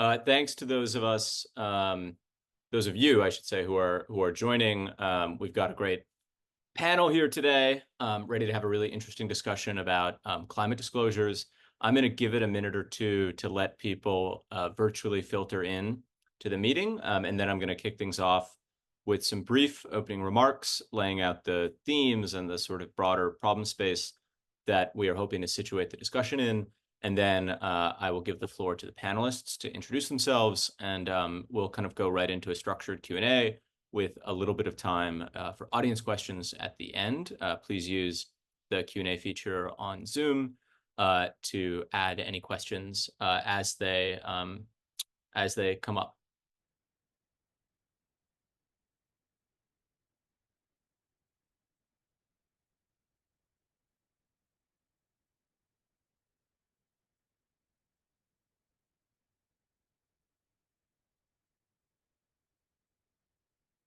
Thanks to those of us, those of you, I should say, who are joining. We've got a great panel here today, ready to have a really interesting discussion about climate disclosures. I'm going to give it a minute or two to let people virtually filter in to the meeting, and then I'm going to kick things off with some brief opening remarks, laying out the themes and the sort of broader problem space that we are hoping to situate the discussion in. And then I will give the floor to the panelists to introduce themselves, and we'll kind of go right into a structured Q&A with a little bit of time for audience questions at the end. Please use the Q&A feature on Zoom to add any questions as they come up.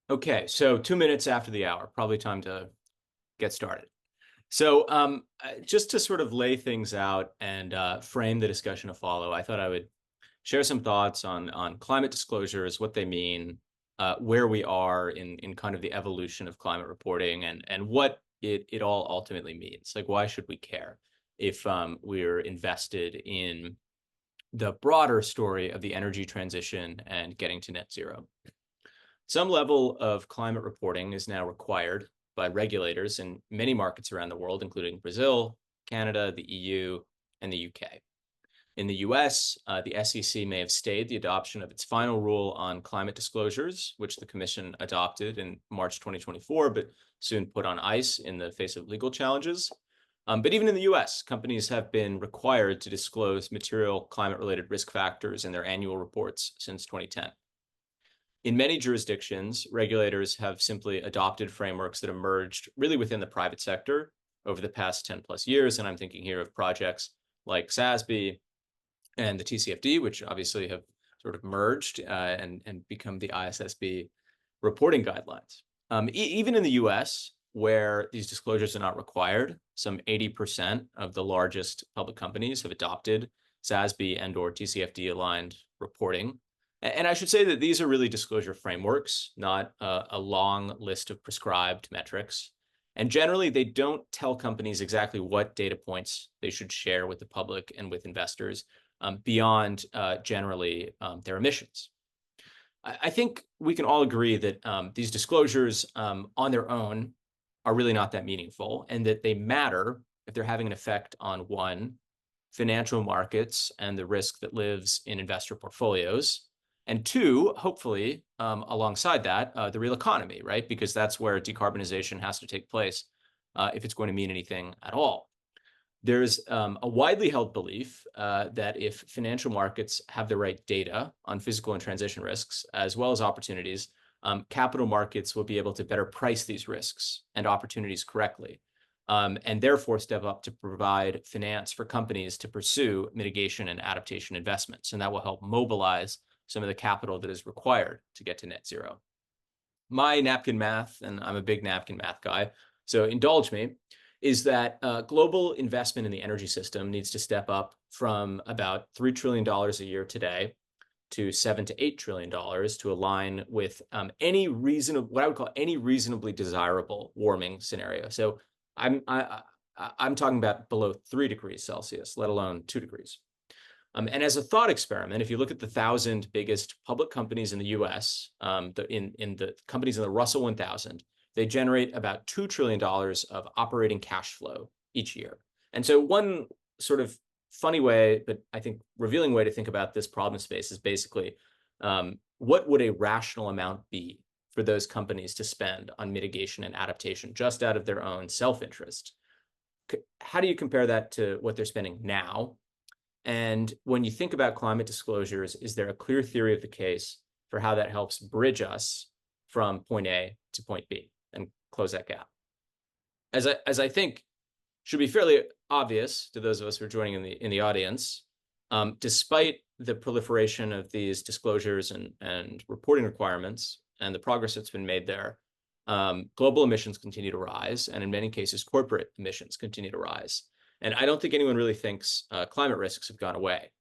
Okay, so 2 minutes after the hour, probably time to get started. So just to sort of lay things out and frame the discussion to follow, I thought I would share some thoughts on climate disclosures, what they mean, where we are in kind of the evolution of climate reporting, and what it all ultimately means. Like, why should we care if we're invested in the broader story of the energy transition and getting to net zero? Some level of climate reporting is now required by regulators in many markets around the world, including Brazil, Canada, the EU, and the UK. In the US, the SEC may have stayed the adoption of its final rule on climate disclosures, which the Commission adopted in March 2024, but soon put on ice in the face of legal challenges. But even in the US, companies have been required to disclose material climate-related risk factors in their annual reports since 2010. In many jurisdictions, regulators have simply adopted frameworks that emerged really within the private sector over the past 10 plus years. And I'm thinking here of projects like SASB and the TCFD, which obviously have sort of merged and become the ISSB reporting guidelines. Even in the US, where these disclosures are not required, some 80% of the largest public companies have adopted SASB and or TCFD aligned reporting. And I should say that these are really disclosure frameworks, not a long list of prescribed metrics. And generally, they don't tell companies exactly what data points they should share with the public and with investors beyond generally their emissions. I think we can all agree that these disclosures on their own are really not that meaningful, and that they matter if they're having an effect on, one, financial markets and the risk that lives in investor portfolios, and two, hopefully, alongside that, the real economy, right? Because that's where decarbonization has to take place if it's going to mean anything at all. There's a widely held belief that if financial markets have the right data on physical and transition risks, as well as opportunities, capital markets will be able to better price these risks and opportunities correctly, and therefore step up to provide finance for companies to pursue mitigation and adaptation investments. And that will help mobilize some of the capital that is required to get to net zero. My napkin math, and I'm a big napkin math guy, so indulge me, is that global investment in the energy system needs to step up from about $3 trillion a year today to $7 to $8 trillion to align with any reasonable, what I would call any reasonably desirable warming scenario. So I'm talking about below 3 degrees Celsius, let alone 2 degrees. And as a thought experiment, if you look at the 1,000 biggest public companies in the US, in the companies in the Russell 1000, they generate about $2 trillion of operating cash flow each year. And so one sort of funny way, but I think revealing way to think about this problem space is basically, what would a rational amount be for those companies to spend on mitigation and adaptation just out of their own self-interest? How do you compare that to what they're spending now? And when you think about climate disclosures, is there a clear theory of the case for how that helps bridge us from point A to point B and close that gap? As I think should be fairly obvious to those of us who are joining in the audience, despite the proliferation of these disclosures and reporting requirements and the progress that's been made there, global emissions continue to rise, and in many cases, corporate emissions continue to rise. And I don't think anyone really thinks climate risks have gone away.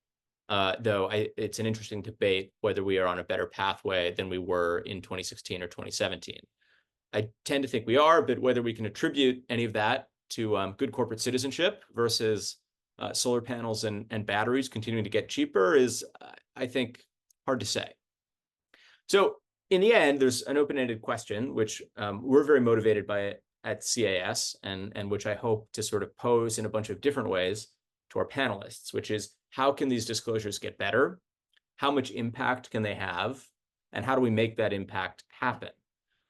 though it's an interesting debate whether we are on a better pathway than we were in 2016 or 2017. I tend to think we are, but whether we can attribute any of that to good corporate citizenship versus solar panels and batteries continuing to get cheaper is, I think, hard to say. So in the end, there's an open-ended question, which we're very motivated by at CAS, and which I hope to sort of pose in a bunch of different ways to our panelists, which is, how can these disclosures get better? How much impact can they have? And how do we make that impact happen?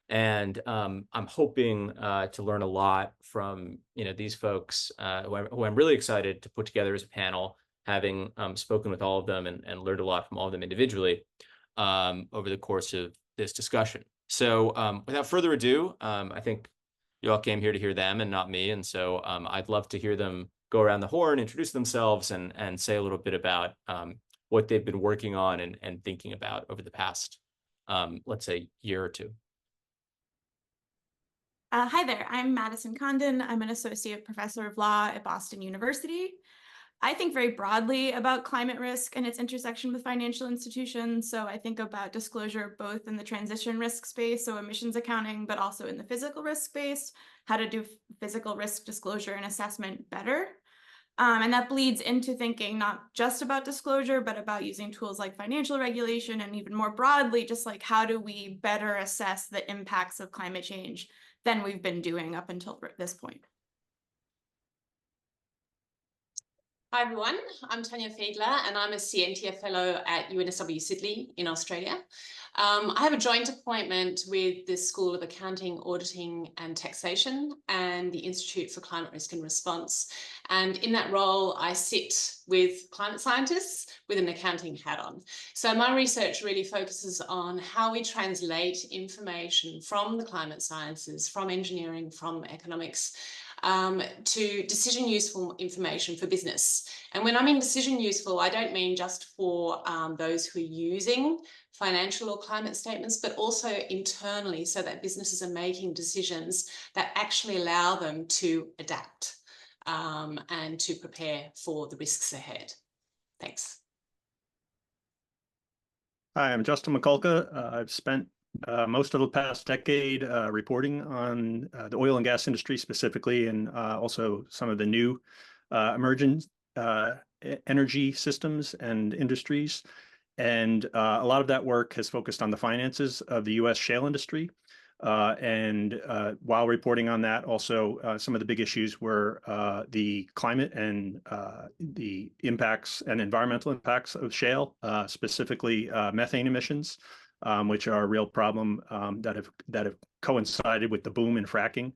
And I'm hoping to learn a lot from these folks who I'm really excited to put together as a panel, having spoken with all of them and learned a lot from all of them individually over the course of this discussion. So without further ado, I think you all came here to hear them and not me. And so I'd love to hear them go around the horn, introduce themselves, and say a little bit about what they've been working on and thinking about over the past, let's say, year or two. Hi there, I'm MADISON CONDON. I'm an associate professor of law at Boston University. I think very broadly about climate risk and its intersection with financial institutions. So I think about disclosure both in the transition risk space, so emissions accounting, but also in the physical risk space, how to do physical risk disclosure and assessment better. And that bleeds into thinking not just about disclosure, but about using tools like financial regulation, and even more broadly, just like how do we better assess the impacts of climate change than we've been doing up until this point. Hi everyone, I'm TANYA FIEDLER and I'm a CNTF fellow at UNSW Sydney in Australia. I have a joint appointment with the School of Accounting, Auditing and Taxation and the Institute for Climate Risk and Response. And in that role, I sit with climate scientists with an accounting hat on. So my research really focuses on how we translate information from the climate sciences, from engineering, from economics, to decision useful information for business. And when I mean decision useful, I don't mean just for those who are using financial or climate statements, but also internally, so that businesses are making decisions that actually allow them to adapt and to prepare for the risks ahead. Thanks. Hi, I'm Justin MIKULKA. I've spent most of the past decade reporting on the oil and gas industry specifically, and also some of the new emerging energy systems and industries. And a lot of that work has focused on the finances of the U.S. shale industry. And while reporting on that, also some of the big issues were the climate and the impacts and environmental impacts of shale, specifically methane emissions, which are a real problem that have coincided with the boom in fracking.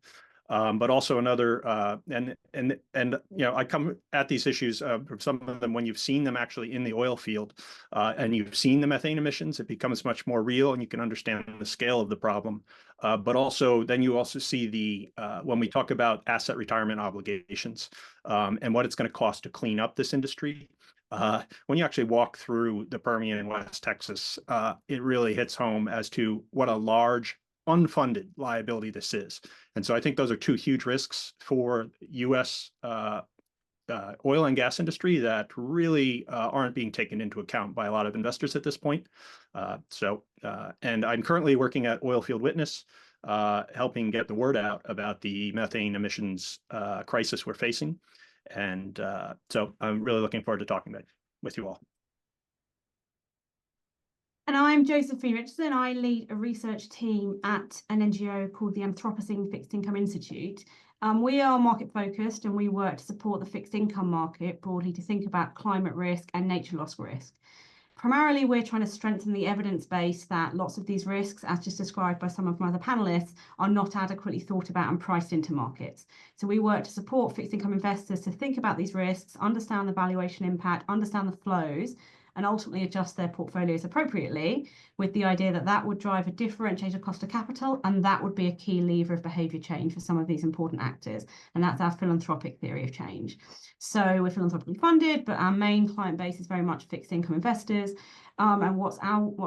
But also another, I come at these issues from some of them when you've seen them actually in the oil field, and you've seen the methane emissions, it becomes much more real, and you can understand the scale of the problem. But also, then you also see the when we talk about asset retirement obligations and what it's going to cost to clean up this industry. When you actually walk through the Permian in West Texas, it really hits home as to what a large unfunded liability this is. And so I think those are two huge risks for U.S. Oil and gas industry that really aren't being taken into account by a lot of investors at this point. And I'm currently working at Oilfield Witness, helping get the word out about the methane emissions crisis we're facing. And so I'm really looking forward to talking with you all. And I'm Josephine Richardson. I lead a research team at an NGO called the Anthropocene Fixed Income Institute. We are market focused and we work to support the fixed income market broadly to think about climate risk and nature loss risk. Primarily, we're trying to strengthen the evidence base that lots of these risks, as just described by some of my other panelists, are not adequately thought about and priced into markets. So we work to support fixed income investors to think about these risks, understand the valuation impact, understand the flows, and ultimately adjust their portfolios appropriately, with the idea that that would drive a differentiated cost of capital, and that would be a key lever of behaviour change for some of these important actors. And that's our philanthropic theory of change. So we're philanthropically funded, but our main client base is very much fixed income investors. And what's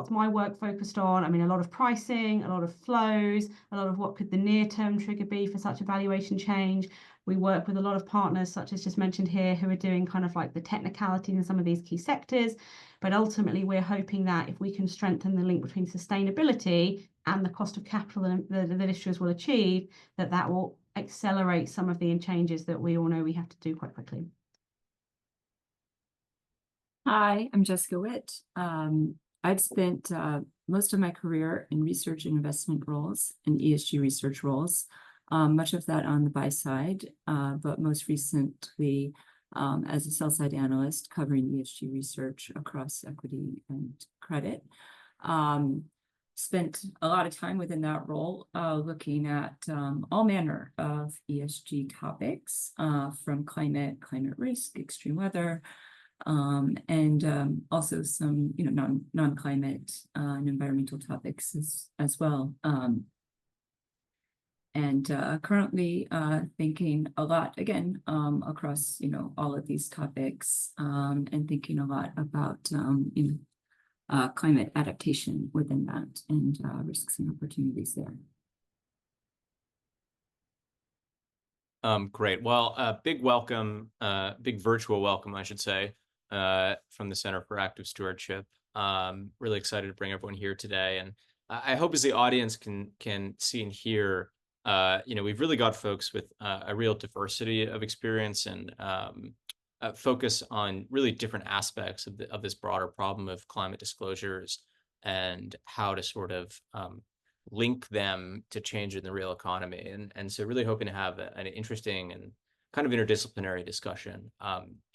my work focused on? I mean, a lot of pricing, a lot of flows, a lot of what could the near-term trigger be for such a valuation change. We work with a lot of partners, such as just mentioned here, who are doing kind of like the technicalities in some of these key sectors. But ultimately, we're hoping that if we can strengthen the link between sustainability and the cost of capital that issuers will achieve, that will accelerate some of the changes that we all know we have to do quite quickly. Hi, I'm Jessica Witt. I've spent most of my career in research and investment roles and ESG research roles, much of that on the buy side, but most recently as a sell-side analyst covering ESG research across equity and credit. Spent a lot of time within that role looking at all manner of ESG topics, from climate risk, extreme weather, and also some non-climate and environmental topics as well. And currently thinking a lot again across all of these topics, and thinking a lot about climate adaptation within that, and risks and opportunities there. Great. Well, big welcome, big virtual welcome, I should say, from the Center for Active Stewardship. Really excited to bring everyone here today, and I hope as the audience can see and hear, we've really got folks with a real diversity of experience and focus on really different aspects of this broader problem of climate disclosures and how to sort of link them to change in the real economy. And so really hoping to have an interesting and kind of interdisciplinary discussion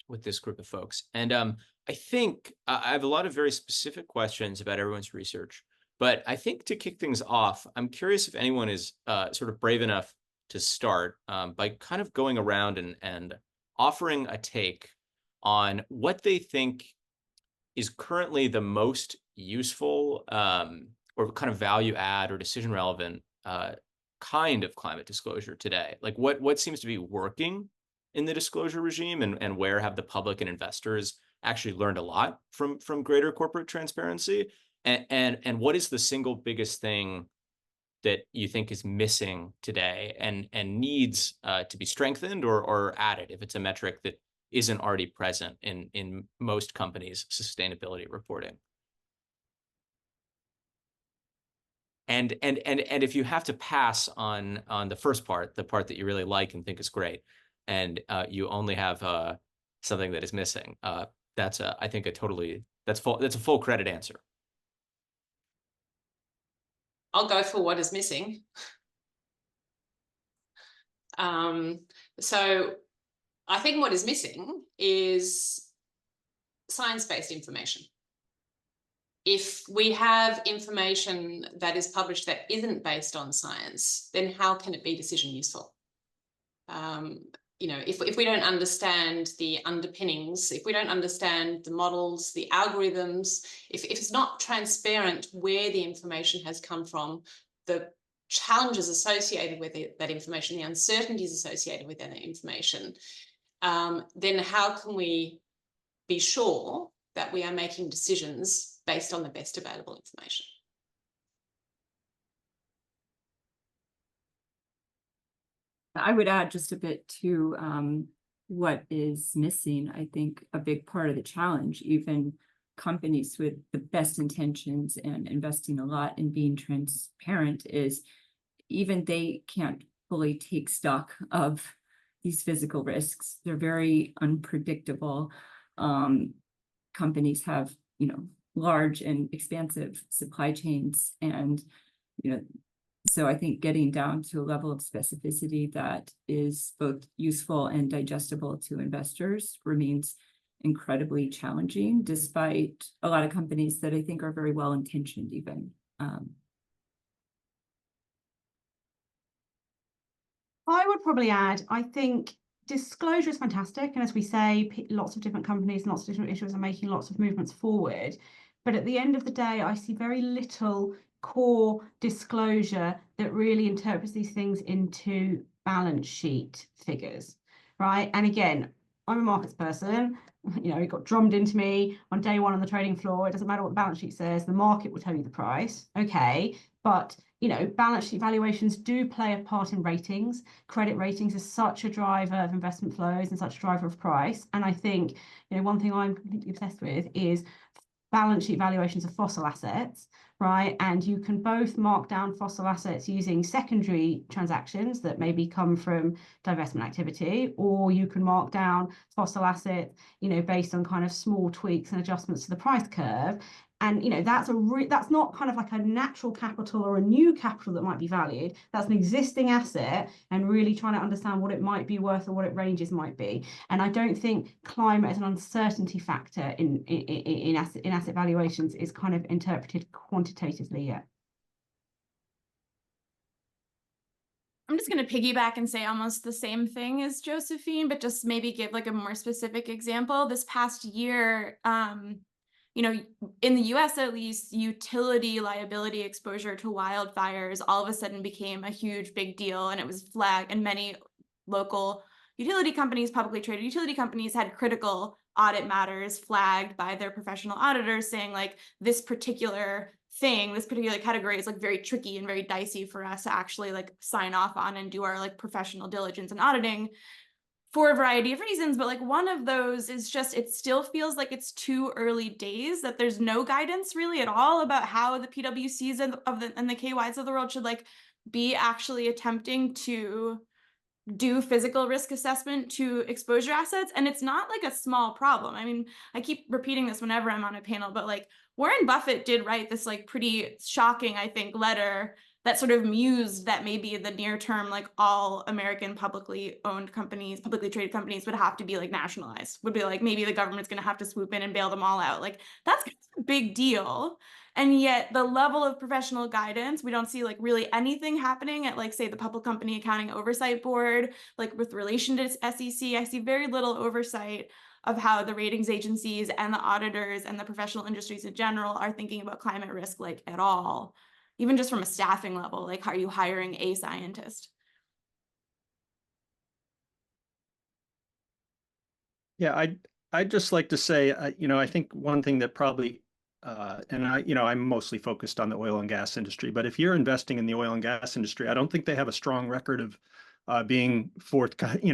with this group of folks. And I think I have a lot of very specific questions about everyone's research, but I think to kick things off, I'm curious if anyone is sort of brave enough to start by kind of going around and offering a take on what they think is currently the most useful or kind of value add or decision relevant kind of climate disclosure today. Like what seems to be working in the disclosure regime, and where have the public and investors actually learned a lot from greater corporate transparency? And what is the single biggest thing that you think is missing today and needs to be strengthened or added if it's a metric that isn't already present in most companies' sustainability reporting? And if you have to pass on the first part, the part that you really like and think is great, and you only have something that is missing, that's I think that's a full credit answer. I'll go for what is missing. So I think what is missing is science-based information. If we have information that is published that isn't based on science, then how can it be decision useful? If we don't understand the underpinnings, if we don't understand the models, the algorithms, if it's not transparent where the information has come from, the challenges associated with that information, the uncertainties associated with that information, then how can we be sure that we are making decisions based on the best available information? I would add just a bit to what is missing. I think a big part of the challenge, even companies with the best intentions and investing a lot in being transparent, is even they can't fully take stock of these physical risks. They're very unpredictable. Companies have, large and expansive supply chains, and, so I think getting down to a level of specificity that is both useful and digestible to investors remains incredibly challenging, despite a lot of companies that I think are very well intentioned even. I would probably add, I think disclosure is fantastic. And as we say, lots of different companies, lots of different issues are making lots of movements forward. But at the end of the day, I see very little core disclosure that really interprets these things into balance sheet figures, right? And again, I'm a markets person. It got drummed into me on day one on the trading floor. It doesn't matter what the balance sheet says, the market will tell you the price. Okay, But, you know, balance sheet valuations do play a part in ratings. Credit ratings is such a driver of investment flows and such a driver of price. And I think, you know, one thing I'm completely obsessed with is balance sheet valuations of fossil assets, right? And you can both mark down fossil assets using secondary transactions that maybe come from divestment activity, or you can mark down fossil assets, you know, based on kind of small tweaks and adjustments to the price curve. And, you know, that's not kind of like a natural capital or a new capital that might be valued. That's an existing asset, and really trying to understand what it might be worth or what its ranges might be. And I don't think climate as an uncertainty factor in asset valuations is kind of interpreted quantitatively yet. I'm just going to piggyback and say almost the same thing as Josephine, but just maybe give like a more specific example. This past year, you know, in the US at least, utility liability exposure to wildfires all of a sudden became a huge big deal, and it was flagged, and many local utility companies, publicly traded utility companies, had critical audit matters flagged by their professional auditors saying like this particular thing, this particular category is like very tricky and very dicey for us to actually like sign off on and do our like professional diligence and auditing, for a variety of reasons. But like one of those is just, it still feels like it's too early days, that there's no guidance really at all about how the PwCs and the KYs of the world should like be actually attempting to do physical risk assessment to exposure assets. And it's not like a small problem. I mean, I keep repeating this whenever I'm on a panel, but like Warren Buffett did write this like pretty shocking, I think, letter that sort of mused that maybe the near term, like all American publicly owned companies, publicly traded companies would have to be like nationalized, would be like, maybe the government's going to have to swoop in and bail them all out. Like that's kind of a big deal. And yet the level of professional guidance, we don't see like really anything happening at like, say, the Public Company Accounting Oversight Board, like with relation to SEC. I see very little oversight of how the ratings agencies and the auditors and the professional industries in general are thinking about climate risk, like at all. Even just from a staffing level, like, are you hiring a scientist? Yeah, I'd just like to say, you know, I think one thing that probably, and you know, I'm mostly focused on the oil and gas industry, but if you're investing in the oil and gas industry, I don't think they have a strong record of being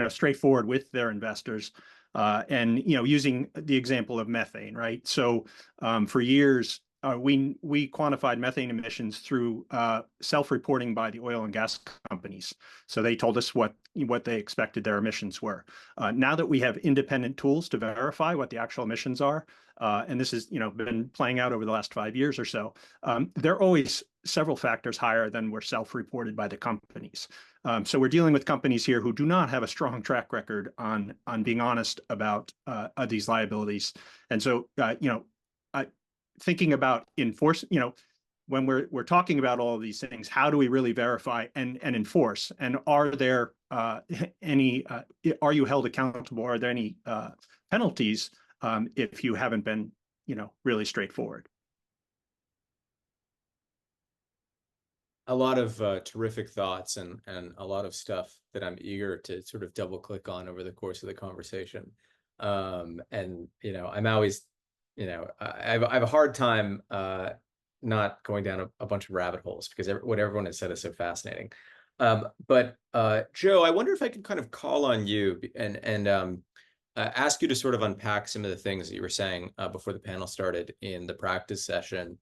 straightforward with their investors, and you know, using the example of methane, right? So for years, we quantified methane emissions through self-reporting by the oil and gas companies. So they told us what they expected their emissions were. Now that we have independent tools to verify what the actual emissions are, and this has been playing out over the last 5 years or so, they're always several factors higher than were self-reported by the companies. So we're dealing with companies here who do not have a strong track record on being honest about these liabilities, and so thinking about when we're talking about all of these things, how do we really verify and enforce? And are there are you held accountable? Are there any penalties if you haven't been really straightforward? A lot of terrific thoughts and a lot of stuff that I'm eager to sort of double click on over the course of the conversation. And I'm always I have a hard time not going down a bunch of rabbit holes because what everyone has said is so fascinating. But Joe, I wonder if I could kind of call on you and ask you to sort of unpack some of the things that you were saying before the panel started in the practice session,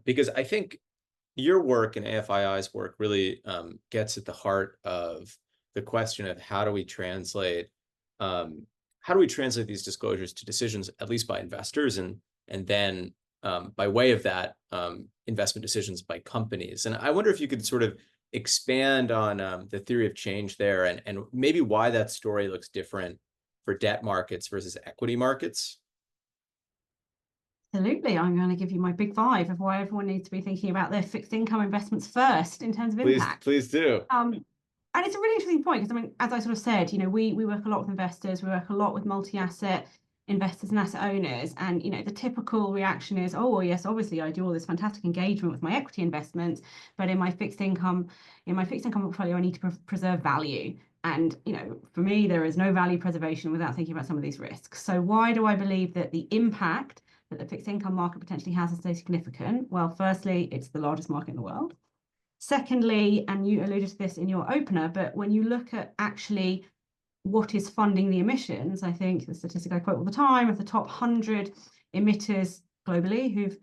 because I think your work and AFII's work really gets at the heart of the question of how do we translate these disclosures to decisions, at least by investors, and then by way of that, investment decisions by companies. And I wonder if you could sort of expand on the theory of change there, and maybe why that story looks different for debt markets versus equity markets. Absolutely. I'm going to give you my big five of why everyone needs to be thinking about their fixed income investments first in terms of impact. Please do. And it's a really interesting point because, I mean, as I sort of said, we work a lot with investors, we work a lot with multi-asset investors and asset owners, and the typical reaction is, oh well, yes, obviously I do all this fantastic engagement with my equity investments, but in my fixed income portfolio I need to preserve value. And for me, there is no value preservation without thinking about some of these risks. So why do I believe that the impact that the fixed income market potentially has is so significant? Well, firstly, it's the largest market in the world. Secondly, and you alluded to this in your opener, but when you look at actually what is funding the emissions, I think the statistic I quote all the time, of the top 100 emitters globally who've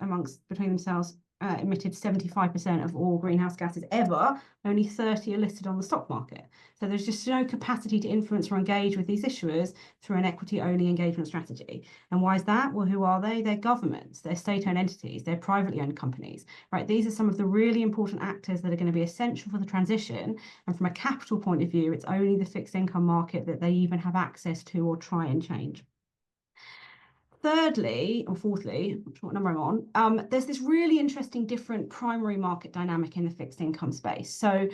between themselves emitted 75% of all greenhouse gases ever, only 30 are listed on the stock market. So there's just no capacity to influence or engage with these issuers through an equity-only engagement strategy. And why is that? Well, who are they? They're governments, they're state-owned entities, they're privately owned companies, right? These are some of the really important actors that are going to be essential for the transition. And from a capital point of view, it's only the fixed income market that they even have access to or try and change. Thirdly, or fourthly, I'm not sure what number I'm on, there's this really interesting different primary market dynamic in the fixed income space. So,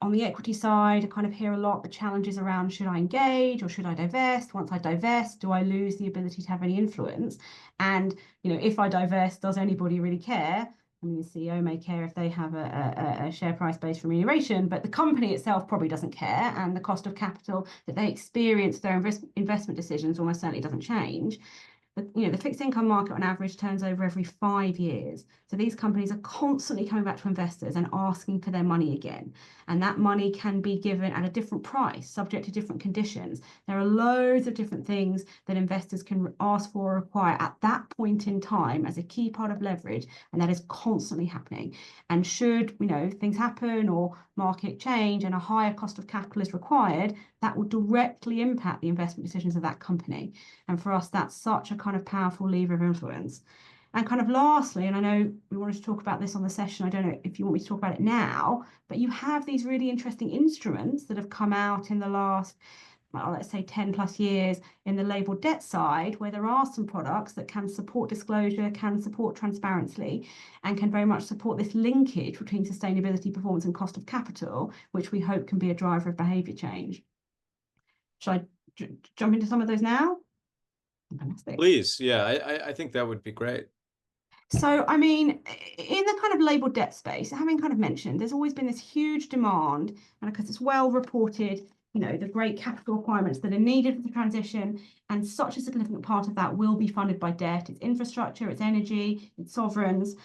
on the equity side, I kind of hear a lot the challenges around, should I engage or should I divest? Once I divest, do I lose the ability to have any influence? And, if I divest, does anybody really care? I mean, the CEO may care if they have a share price-based remuneration, but the company itself probably doesn't care, and the cost of capital that they experience their investment decisions almost certainly doesn't change. But, the fixed income market on average turns over every 5 years. So these companies are constantly coming back to investors and asking for their money again. And that money can be given at a different price, subject to different conditions. There are loads of different things that investors can ask for or require at that point in time as a key part of leverage. And that is constantly happening. And should, things happen or market change and a higher cost of capital is required, that will directly impact the investment decisions of that company. And for us, that's such a kind of powerful lever of influence. And kind of lastly, and I know we wanted to talk about this on the session, I don't know if you want me to talk about it now, but you have these really interesting instruments that have come out in the last, well, let's say 10 plus years in the labeled debt side, where there are some products that can support disclosure, can support transparency, and can very much support this linkage between sustainability, performance, and cost of capital, which we hope can be a driver of behaviour change. Should I jump into some of those now? Fantastic. Please, yeah, I think that would be great. So, I mean, in the kind of labeled debt space, having kind of mentioned, there's always been this huge demand, and because it's well reported, the great capital requirements that are needed for the transition, and such a significant part of that will be funded by debt. It's infrastructure, it's energy, it's sovereigns.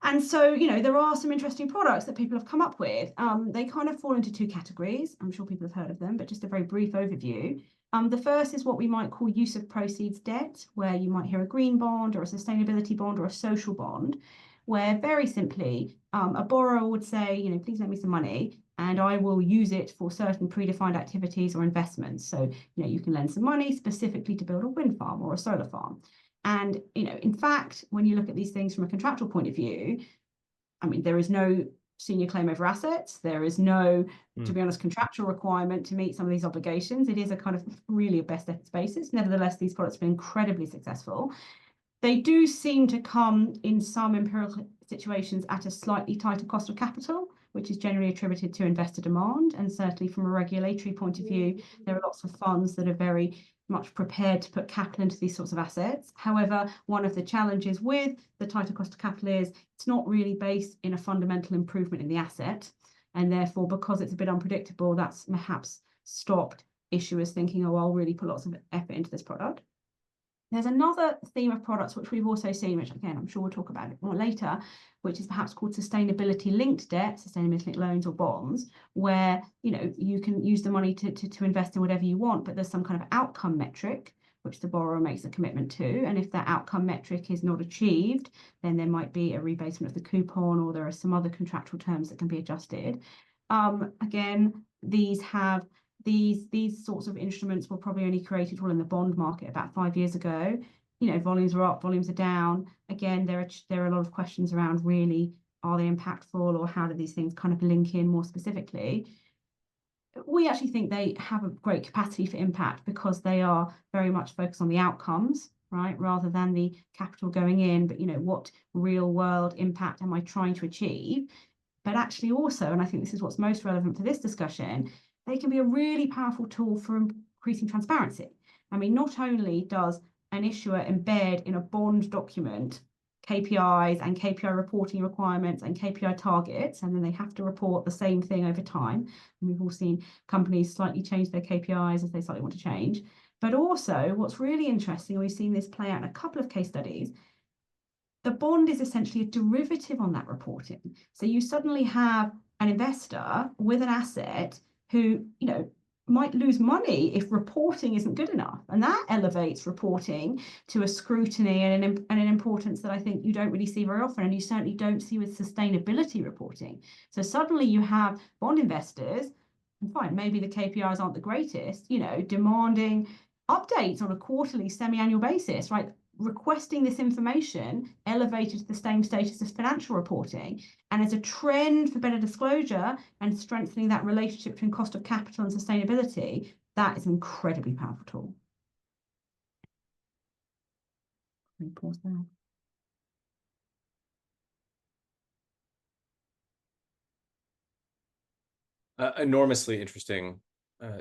And so, there are some interesting products that people have come up with. They kind of fall into two categories. I'm sure people have heard of them, but just a very brief overview. The first is what we might call use of proceeds debt, where you might hear a green bond or a sustainability bond or a social bond, where very simply a borrower would say, please lend me some money and I will use it for certain predefined activities or investments. So, you can lend some money specifically to build a wind farm or a solar farm. And, in fact, when you look at these things from a contractual point of view, I mean, there is no senior claim over assets. There is no, to be honest, contractual requirement to meet some of these obligations. It is a kind of really a best efforts basis. Nevertheless, these products have been incredibly successful. They do seem to come in some empirical situations at a slightly tighter cost of capital, which is generally attributed to investor demand. And certainly from a regulatory point of view, there are lots of funds that are very much prepared to put capital into these sorts of assets. However, one of the challenges with the tighter cost of capital is it's not really based in a fundamental improvement in the asset. And therefore, because it's a bit unpredictable, that's perhaps stopped issuers thinking, oh, I'll really put lots of effort into this product. There's another theme of products which we've also seen, which again, I'm sure we'll talk about it more later, which is perhaps called sustainability linked debt, sustainability linked loans or bonds, where, you can use the money to invest in whatever you want, but there's some kind of outcome metric, which the borrower makes a commitment to. And if that outcome metric is not achieved, then there might be a rebasement of the coupon, or there are some other contractual terms that can be adjusted. Again, these sorts of instruments were probably only created in the bond market about 5 years ago. Volumes are up, volumes are down. Again, there are a lot of questions around really, are they impactful, or how do these things kind of link in more specifically? We actually think they have a great capacity for impact because they are very much focused on the outcomes, right, rather than the capital going in, but what real world impact am I trying to achieve? But actually also, and I think this is what's most relevant for this discussion, they can be a really powerful tool for increasing transparency. I mean, not only does an issuer embed in a bond document KPIs and KPI reporting requirements and KPI targets, and then they have to report the same thing over time. And we've all seen companies slightly change their KPIs as they slightly want to change. But also, what's really interesting, we've seen this play out in a couple of case studies, the bond is essentially a derivative on that reporting. So you suddenly have an investor with an asset who, you know, might lose money if reporting isn't good enough. And that elevates reporting to a scrutiny and an importance that I think you don't really see very often, and you certainly don't see with sustainability reporting. So suddenly you have bond investors, and fine, maybe the KPIs aren't the greatest, you know, demanding updates on a quarterly, semi-annual basis, right? Requesting this information elevated to the same status as financial reporting, and as a trend for better disclosure and strengthening that relationship between cost of capital and sustainability, that is an incredibly powerful tool. Let me pause there. Enormously interesting,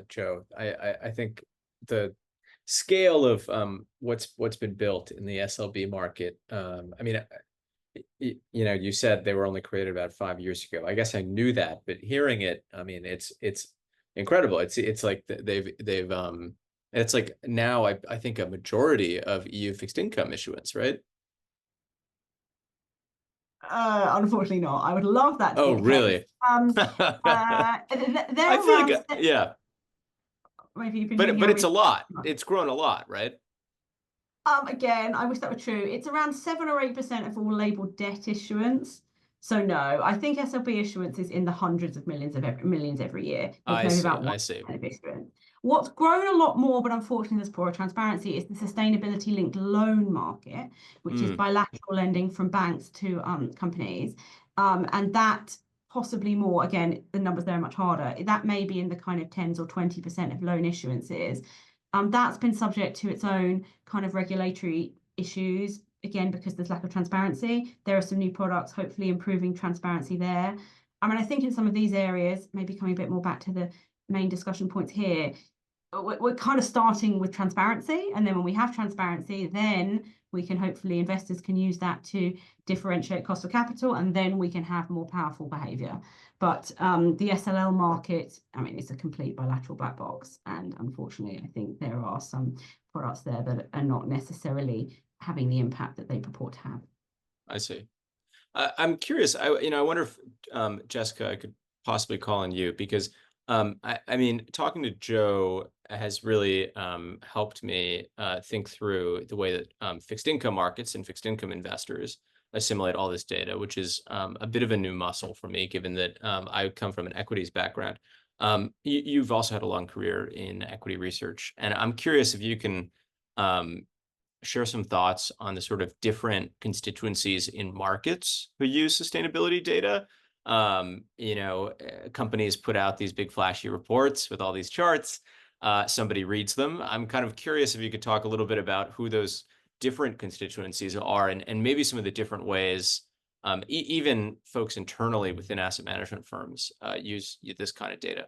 Joe. I think the scale of what's been built in the SLB market. I mean, you know, you said they were only created about 5 years ago. I guess I knew that, but hearing it, I mean, it's incredible. It's like they've it's like now I think a majority of EU fixed income issuance, right? Unfortunately not. I would love that to Oh, be the really? case. I feel like, yeah. Maybe you've been But it's a lot. It's grown a lot, right? Again, I wish that were true. It's around 7 or 8% of all labeled debt issuance. So no, I think SLB issuance is in the hundreds of millions every year. I see. What's grown a lot more, but unfortunately there's poorer transparency, is the sustainability linked loan market, which is bilateral lending from banks to companies. And that possibly more, again, the numbers there are much harder. That may be in the kind of 10s or 20% of loan issuances. That's been subject to its own kind of regulatory issues, again, because there's lack of transparency. There are some new products, hopefully improving transparency there. I mean, I think in some of these areas, maybe coming a bit more back to the main discussion points here, we're kind of starting with transparency. And then when we have transparency, then we can hopefully, investors can use that to differentiate cost of capital, and then we can have more powerful behavior. But the SLL market, I mean, it's a complete bilateral black box. And unfortunately, I think there are some products there that are not necessarily having the impact that they purport to have. I see. I'm curious. I wonder if Jessica, I could possibly call on you, because I mean, talking to Joe has really helped me think through the way that fixed income markets and fixed income investors assimilate all this data, which is a bit of a new muscle for me, given that I come from an equities background. You've also had a long career in equity research, and I'm curious if you can share some thoughts on the sort of different constituencies in markets who use sustainability data. You know, companies put out these big flashy reports with all these charts. Somebody reads them. I'm kind of curious if you could talk a little bit about who those different constituencies are, and maybe some of the different ways even folks internally within asset management firms use this kind of data.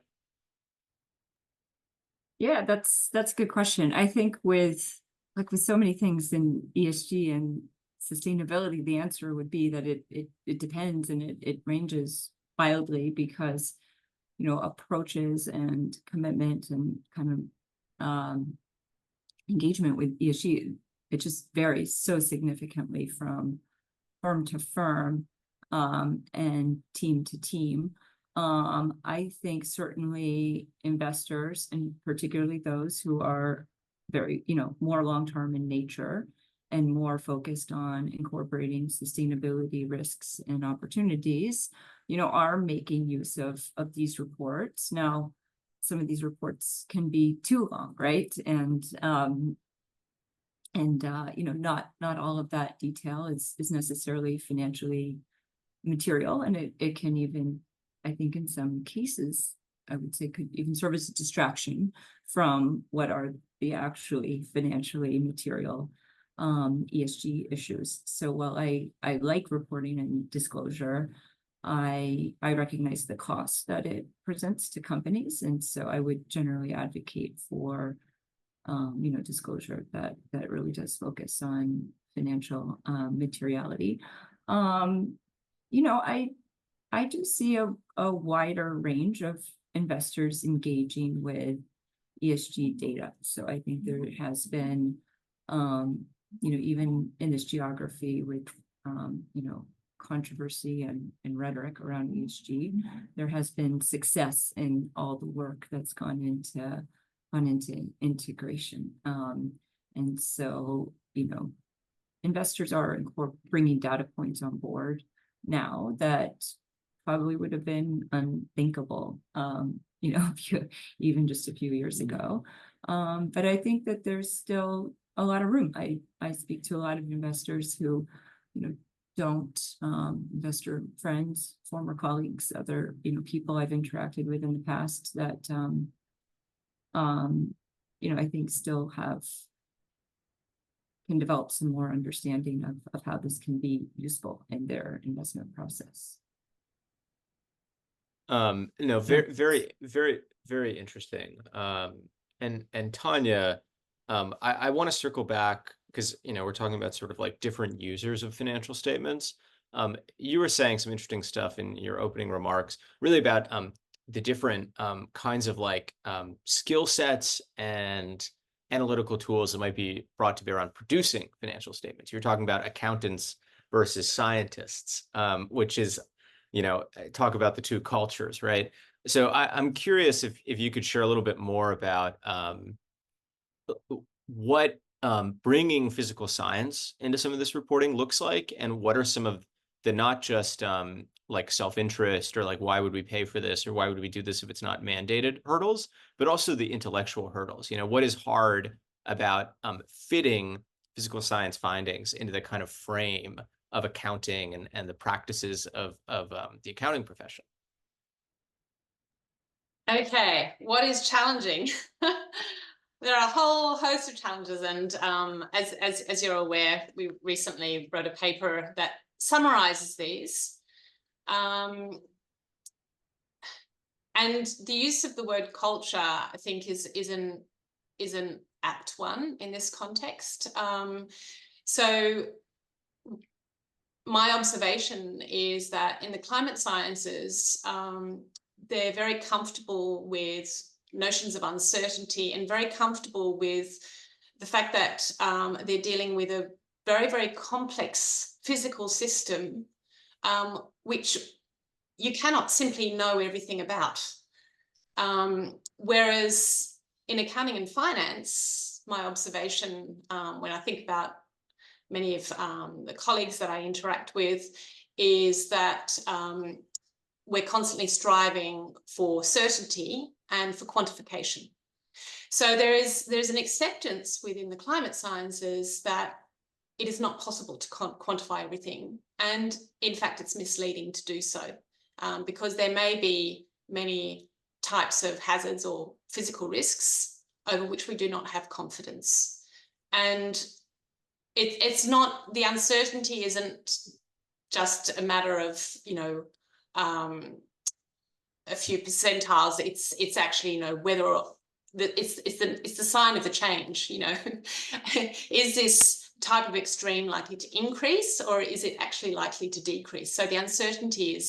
Yeah, that's a good question. I think with so many things in ESG and sustainability, the answer would be that it depends, and it ranges wildly, because, you know, approaches and commitment and kind of engagement with ESG, it just varies so significantly from firm to firm and team to team. I think certainly investors, and particularly those who are very, you know, more long-term in nature and more focused on incorporating sustainability risks and opportunities, you know, are making use of these reports. Now, some of these reports can be too long, right? And you know, not all of that detail is necessarily financially material, and it can even, I think in some cases, I would say, could even serve as a distraction from what are the actually financially material ESG issues. So while I like reporting and disclosure, I recognize the cost that it presents to companies, and so I would generally advocate for you know, disclosure that really does focus on financial materiality. You know, I do see a wider range of investors engaging with ESG data. So I think there has been, you know, even in this geography with you know, controversy and rhetoric around ESG, there has been success in all the work that's gone into integration. And so, you know, investors are bringing data points on board now that probably would have been unthinkable, you know, even just a few years ago. But I think that there's still a lot of room. I speak to a lot of investors who, you know, don't, investor friends, former colleagues, other, you know, people I've interacted with in the past that, you know, I think still can develop some more understanding of how this can be useful in their investment process. No, very interesting. And Tanya, I want to circle back because, you know, we're talking about sort of like different users of financial statements. You were saying some interesting stuff in your opening remarks, really about the different kinds of like skill sets and analytical tools that might be brought to bear on producing financial statements. You're talking about accountants versus scientists, which is, you know, talk about the two cultures, right? So I'm curious if you could share a little bit more about what bringing physical science into some of this reporting looks like, and what are some of the not just like self-interest or like why would we pay for this or why would we do this if it's not mandated hurdles, but also the intellectual hurdles. You know, what is hard about fitting physical science findings into the kind of frame of accounting and the practices of the accounting profession? Okay, what is challenging? There are a whole host of challenges, and as you're aware, we recently wrote a paper that summarizes these. And the use of the word culture, I think, is an apt one in this context. So my observation is that in the climate sciences, they're very comfortable with notions of uncertainty and very comfortable with the fact that they're dealing with a very, very complex physical system, which you cannot simply know everything about. Whereas in accounting and finance, my observation when I think about many of the colleagues that I interact with is that we're constantly striving for certainty and for quantification. So there's an acceptance within the climate sciences that it is not possible to quantify everything. And in fact, it's misleading to do so because there may be many types of hazards or physical risks over which we do not have confidence. And it's not, the uncertainty isn't just a matter of, you know, a few percentiles. It's actually, you know, whether it's the sign of the change, you know. Is this type of extreme likely to increase, or is it actually likely to decrease? So the uncertainty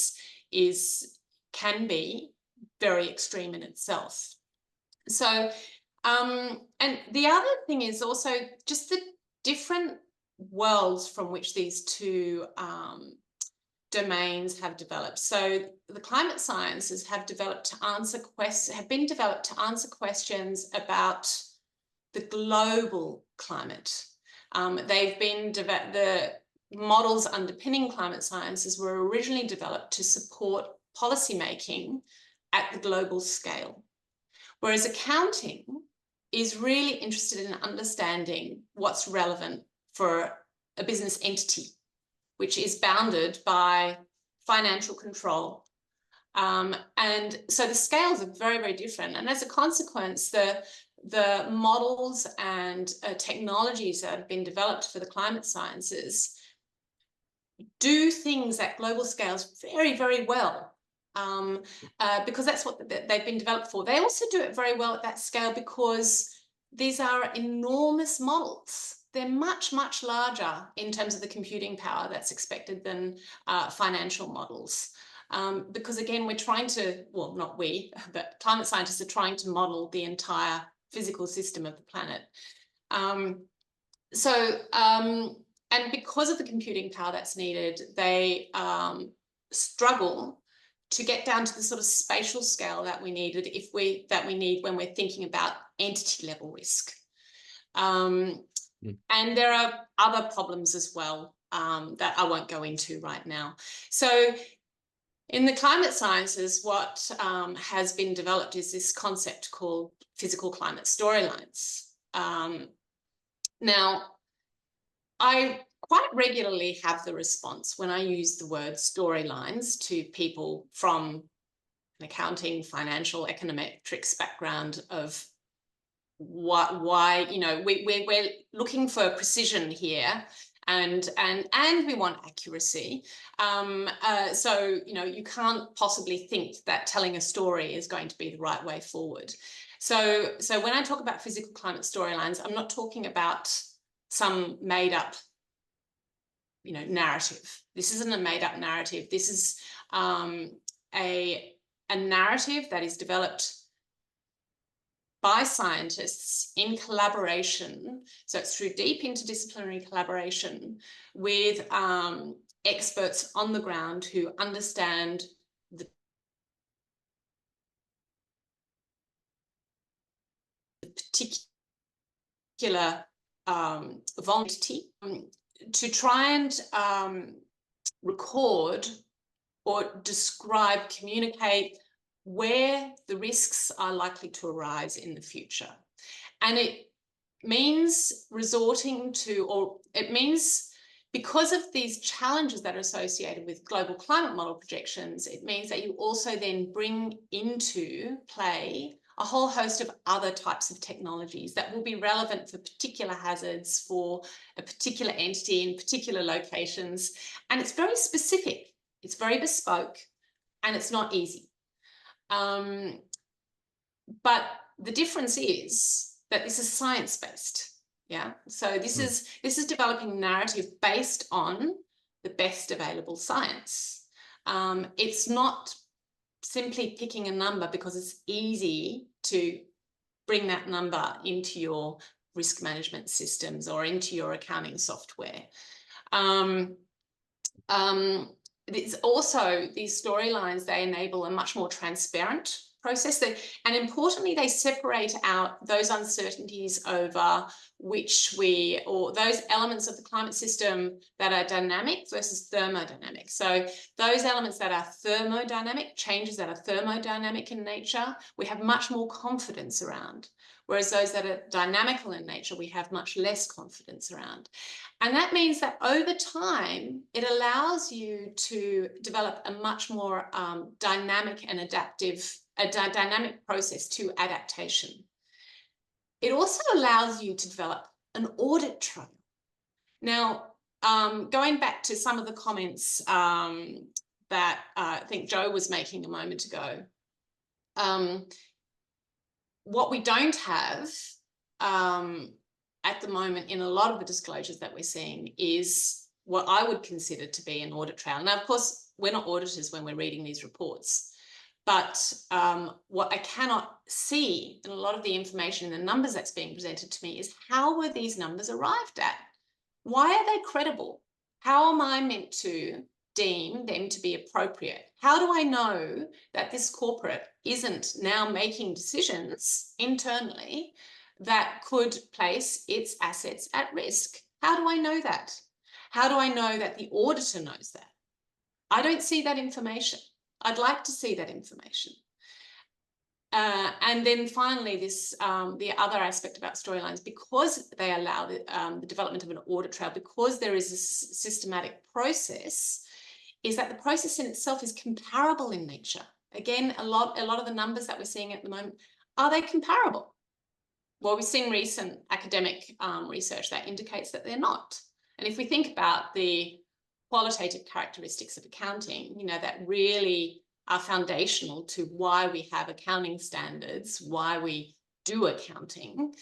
can be very extreme in itself. So and the other thing is also just the different worlds from which these two domains have developed. So the climate sciences have been developed to answer questions about the global climate. The models underpinning climate sciences were originally developed to support policymaking at the global scale, whereas accounting is really interested in understanding what's relevant for a business entity, which is bounded by financial control. And so the scales are very, very different. And as a consequence, the models and technologies that have been developed for the climate sciences do things at global scales very, very well, because that's what they've been developed for. They also do it very well at that scale because these are enormous models. They're much, much larger in terms of the computing power that's expected than financial models. Because again, we're trying to, well, not we, but climate scientists are trying to model the entire physical system of the planet. And because of the computing power that's needed, they struggle to get down to the sort of spatial scale that we need when we're thinking about entity level risk. And there are other problems as well that I won't go into right now. So in the climate sciences, what has been developed is this concept called physical climate storylines. Now, I quite regularly have the response when I use the word storylines to people from an accounting, financial, econometrics background of why you know, we're looking for precision here, and we want accuracy. So you know, you can't possibly think that telling a story is going to be the right way forward. So when I talk about physical climate storylines, I'm not talking about some made up, you know, narrative. This isn't a made up narrative. This is a narrative that is developed by scientists in collaboration. So it's through deep interdisciplinary collaboration with experts on the ground who understand the particular vulnerability, to try and record or describe, communicate where the risks are likely to arise in the future. And it means resorting to, or it means because of these challenges that are associated with global climate model projections, it means that you also then bring into play a whole host of other types of technologies that will be relevant for particular hazards, for a particular entity in particular locations. And it's very specific, it's very bespoke, and it's not easy. But the difference is that this is science-based. Yeah, so this is developing narrative based on the best available science. It's not simply picking a number because it's easy to bring that number into your risk management systems or into your accounting software. It's also, these storylines, they enable a much more transparent process, and importantly, they separate out those uncertainties over or those elements of the climate system that are dynamic versus thermodynamic. So those elements that are thermodynamic, changes that are thermodynamic in nature, we have much more confidence around. Whereas those that are dynamical in nature, we have much less confidence around. And that means that over time, it allows you to develop a much more dynamic and adaptive, a dynamic process to adaptation. It also allows you to develop an audit trail. Now, going back to some of the comments that I think Joe was making a moment ago, what we don't have at the moment in a lot of the disclosures that we're seeing is what I would consider to be an audit trail. Now, of course, we're not auditors when we're reading these reports, but what I cannot see in a lot of the information and the numbers that's being presented to me is how were these numbers arrived at? Why are they credible? How am I meant to deem them to be appropriate? How do I know that this corporate isn't now making decisions internally that could place its assets at risk? How do I know that? How do I know that the auditor knows that? I don't see that information. I'd like to see that information. And then finally, this the other aspect about storylines, because they allow the development of an audit trail, because there is a systematic process, is that the process in itself is comparable in nature. Again, a lot of the numbers that we're seeing at the moment, are they comparable? Well, we've seen recent academic research that indicates that they're not. And if we think about the qualitative characteristics of accounting, you know, that really are foundational to why we have accounting standards, why we do accounting.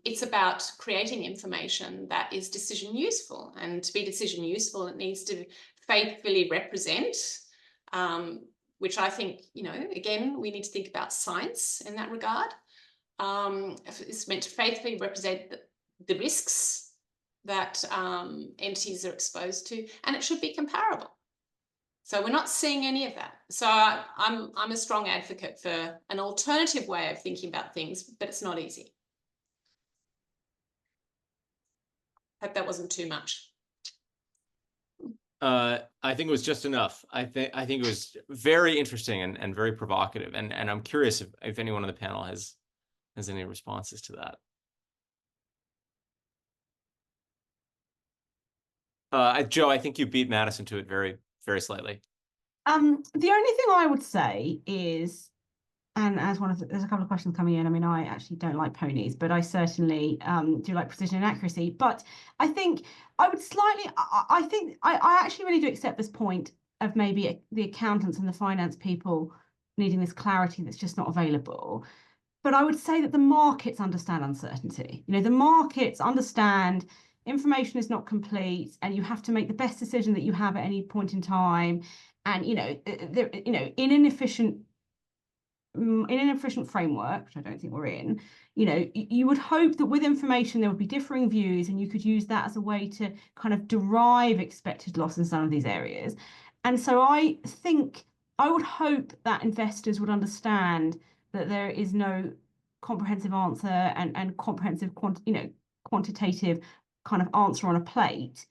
It's about creating information that is decision useful, and to be decision useful, it needs to faithfully represent, which I think, you know, again, we need to think about science in that regard. It's meant to faithfully represent the risks that entities are exposed to, and it should be comparable. So we're not seeing any of that. So I'm a strong advocate for an alternative way of thinking about things, but it's not easy. Hope that wasn't too much. I think it was just enough. I think it was very interesting and very provocative. And I'm curious if anyone on the panel has any responses to that. Joe, I think you beat Madison to it very, very slightly. The only thing I would say is, and as there's a couple of questions coming in. I mean, I actually don't like ponies, but I certainly do like precision and accuracy. But I think I would slightly, I think I actually really do accept this point of maybe the accountants and the finance people needing this clarity that's just not available. But I would say that the markets understand uncertainty. You know, the markets understand information is not complete, and you have to make the best decision that you have at any point in time. And in an efficient framework, which I don't think we're in, you would hope that with information there would be differing views, and you could use that as a way to kind of derive expected loss in some of these areas. And so I think I would hope that investors would understand that there is no comprehensive answer and comprehensive quantitative kind of answer on a plate.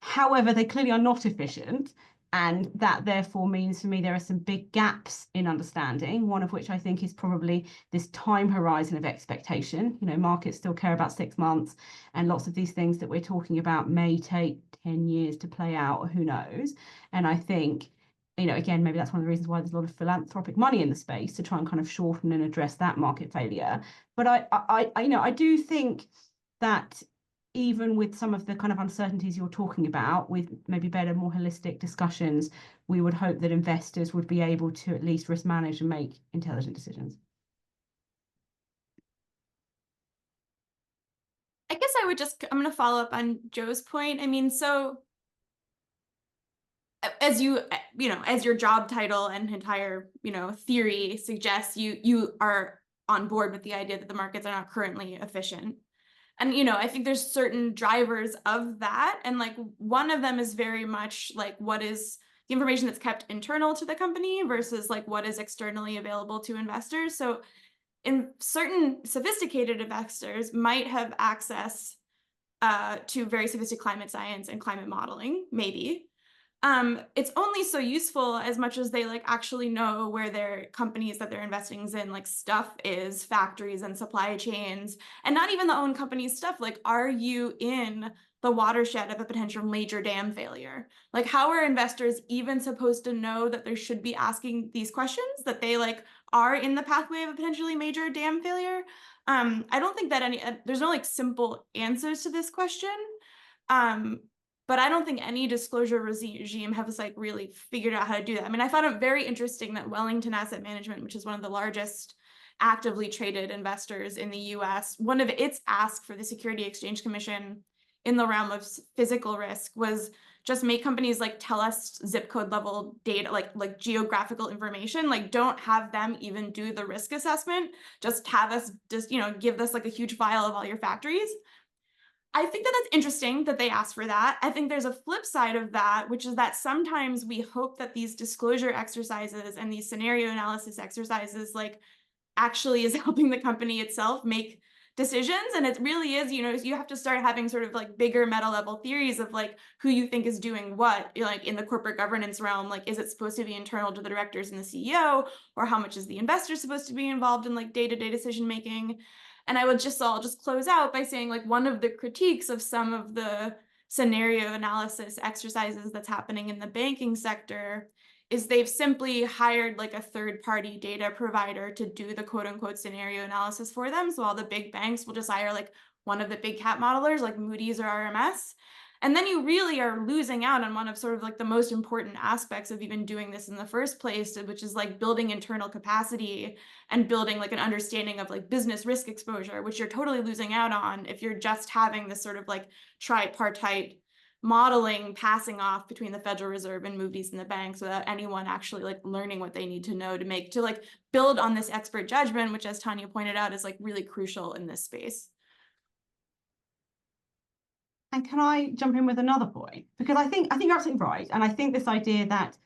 However, they clearly are not efficient. And that therefore means for me there are some big gaps in understanding, one of which I think is probably this time horizon of expectation. Markets still care about 6 months, and lots of these things that we're talking about may take 10 years to play out, or who knows. And I think, again, maybe that's one of the reasons why there's a lot of philanthropic money in the space to try and kind of shorten and address that market failure. But I do think that even with some of the kind of uncertainties you're talking about, with maybe better, more holistic discussions, we would hope that investors would be able to at least risk manage and make intelligent decisions. I guess I'm going to follow up on Joe's point. I mean, so as as your job title and entire, theory suggests, you are on board with the idea that the markets are not currently efficient. And, I think there's certain drivers of that. And like one of them is very much like what is the information that's kept internal to the company versus like what is externally available to investors. So in certain sophisticated investors might have access to very sophisticated climate science and climate modeling, maybe. It's only so useful as much as they like actually know where their companies that they're investing in like stuff is, factories and supply chains, and not even the own company's stuff. Like, are you in the watershed of a potential major dam failure? Like, how are investors even supposed to know that they should be asking these questions, that they like are in the pathway of a potentially major dam failure? I don't think that there's no like simple answers to this question. But I don't think any disclosure regime has like really figured out how to do that. I mean, I found it very interesting that Wellington Asset Management, which is one of the largest actively traded investors in the US, one of its asks for the Security Exchange Commission in the realm of physical risk was just make companies like tell us zip code level data, like geographical information, like don't have them even do the risk assessment, just have us give us like a huge file of all your factories. I think that that's interesting that they asked for that. I think there's a flip side of that, which is that sometimes we hope that these disclosure exercises and these scenario analysis exercises like actually is helping the company itself make decisions. And it really is, you have to start having sort of like bigger meta level theories of like who you think is doing what, like in the corporate governance realm. Like, is it supposed to be internal to the directors and the CEO, or how much is the investor supposed to be involved in like day-to-day decision making? And I'll just close out by saying like one of the critiques of some of the scenario analysis exercises that's happening in the banking sector is they've simply hired like a third-party data provider to do the quote unquote scenario analysis for them. So all the big banks will just hire like one of the big cat modelers like Moody's or RMS. And then you really are losing out on one of sort of like the most important aspects of even doing this in the first place, which is like building internal capacity and building like an understanding of like business risk exposure, which you're totally losing out on if you're just having this sort of like tripartite modeling passing off between the Federal Reserve and Moody's and the banks without anyone actually like learning what they need to know to like build on this expert judgment, which, as Tanya pointed out, is like really crucial in this space. And can I jump in with another point? Because I think you're absolutely right. And I think this idea that,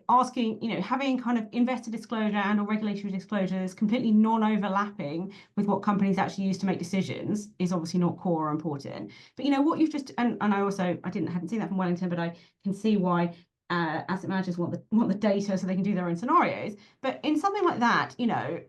asking, having kind of investor disclosure and or regulatory disclosures completely non-overlapping with what companies actually use to make decisions is obviously not core or important. But what you've just, and I hadn't seen that from Wellington, but I can see why asset managers want the data so they can do their own scenarios. But in something like that,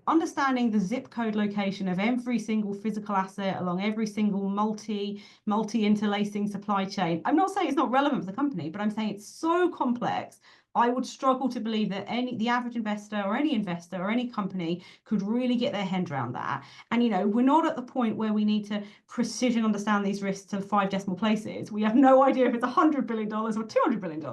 understanding the zip code location of every single physical asset along every single multi interlacing supply chain. I'm not saying it's not relevant for the company, but I'm saying it's so complex. I would struggle to believe that the average investor or any company could really get their head around that. And we're not at the point where we need to precision understand these risks to 5 decimal places. We have no idea if it's $100 billion or $200 billion.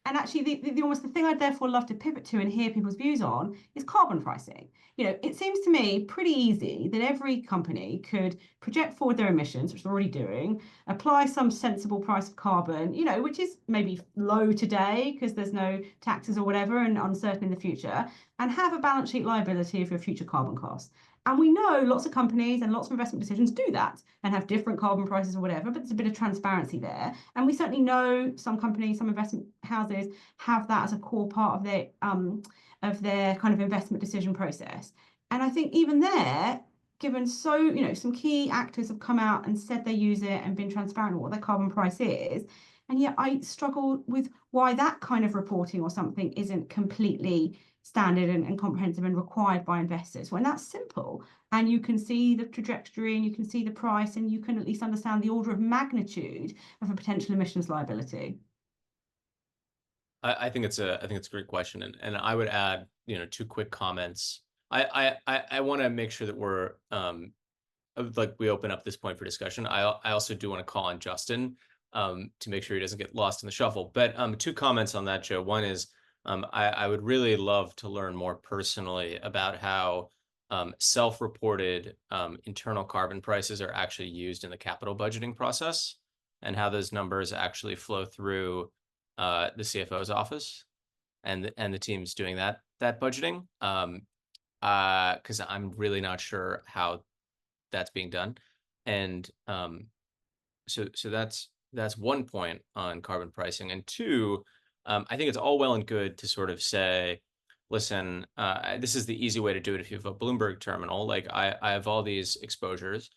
And actually, the thing I'd therefore love to pivot to and hear people's views on is carbon pricing. It seems to me pretty easy that every company could project forward their emissions, which they're already doing, apply some sensible price of carbon, which is maybe low today because there's no taxes or whatever and uncertain in the future, and have a balance sheet liability of your future carbon costs. And we know lots of companies and lots of investment decisions do that and have different carbon prices or whatever, but there's a bit of transparency there. And we certainly know some companies, some investment houses have that as a core part of their kind of investment decision process. And I think even there, given some key actors have come out and said they use it and been transparent on what their carbon price is. And yet I struggle with why that kind of reporting or something isn't completely standard and comprehensive and required by investors when that's simple. And you can see the trajectory and you can see the price and you can at least understand the order of magnitude of a potential emissions liability. I think it's a great question, and I would add 2 quick comments. I want to make sure that we're we open up this point for discussion. I also do want to call on Justin to make sure he doesn't get lost in the shuffle. But 2 comments on that, Joe. One is I would really love to learn more personally about how self-reported internal carbon prices are actually used in the capital budgeting process and how those numbers actually flow through the CFO's office and the teams doing that budgeting. Because I'm really not sure how that's being done. And so that's one point on carbon pricing. And 2, I think it's all well and good to sort of say, listen, this is the easy way to do it if you have a Bloomberg terminal. Like I have all these exposures.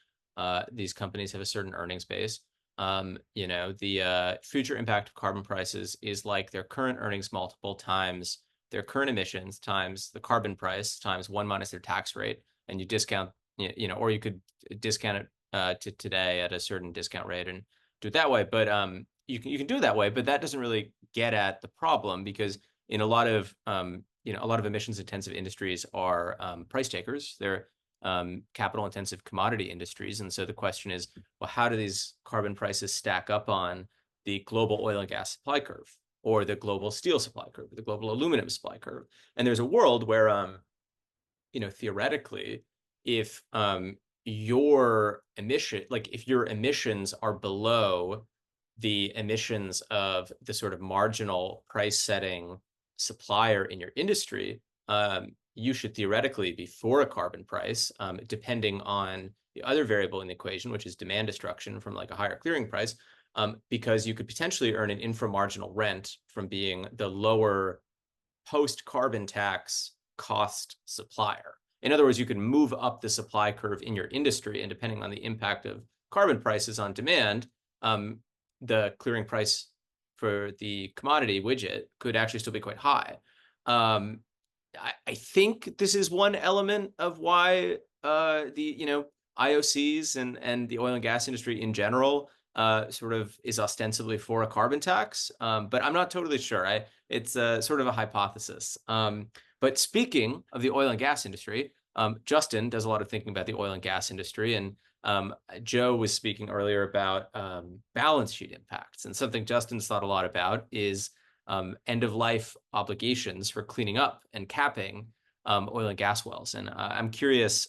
These companies have a certain earnings base. The future impact of carbon prices is like their current earnings multiple times their current emissions times the carbon price times 1 minus their tax rate, and you discount, or you could discount it to today at a certain discount rate and do it that way. But you can do it that way, but that doesn't really get at the problem, because in a lot of emissions intensive industries are price takers. They're capital intensive commodity industries. And so the question is, well, how do these carbon prices stack up on the global oil and gas supply curve, or the global steel supply curve, or the global aluminum supply curve? And there's a world where, theoretically, if your emissions are below the emissions of the sort of marginal price setting supplier in your industry, you should theoretically be for a carbon price, depending on the other variable in the equation, which is demand destruction from like a higher clearing price, because you could potentially earn an inframarginal rent from being the lower post-carbon tax cost supplier. In other words, you can move up the supply curve in your industry, and depending on the impact of carbon prices on demand, the clearing price for the commodity widget could actually still be quite high. I think this is one element of why the IOCs and the oil and gas industry in general sort of is ostensibly for a carbon tax, but I'm not totally sure. It's sort of a hypothesis. But speaking of the oil and gas industry, Justin does a lot of thinking about the oil and gas industry, and Joe was speaking earlier about balance sheet impacts, and something Justin's thought a lot about is end-of-life obligations for cleaning up and capping oil and gas wells. And I'm curious,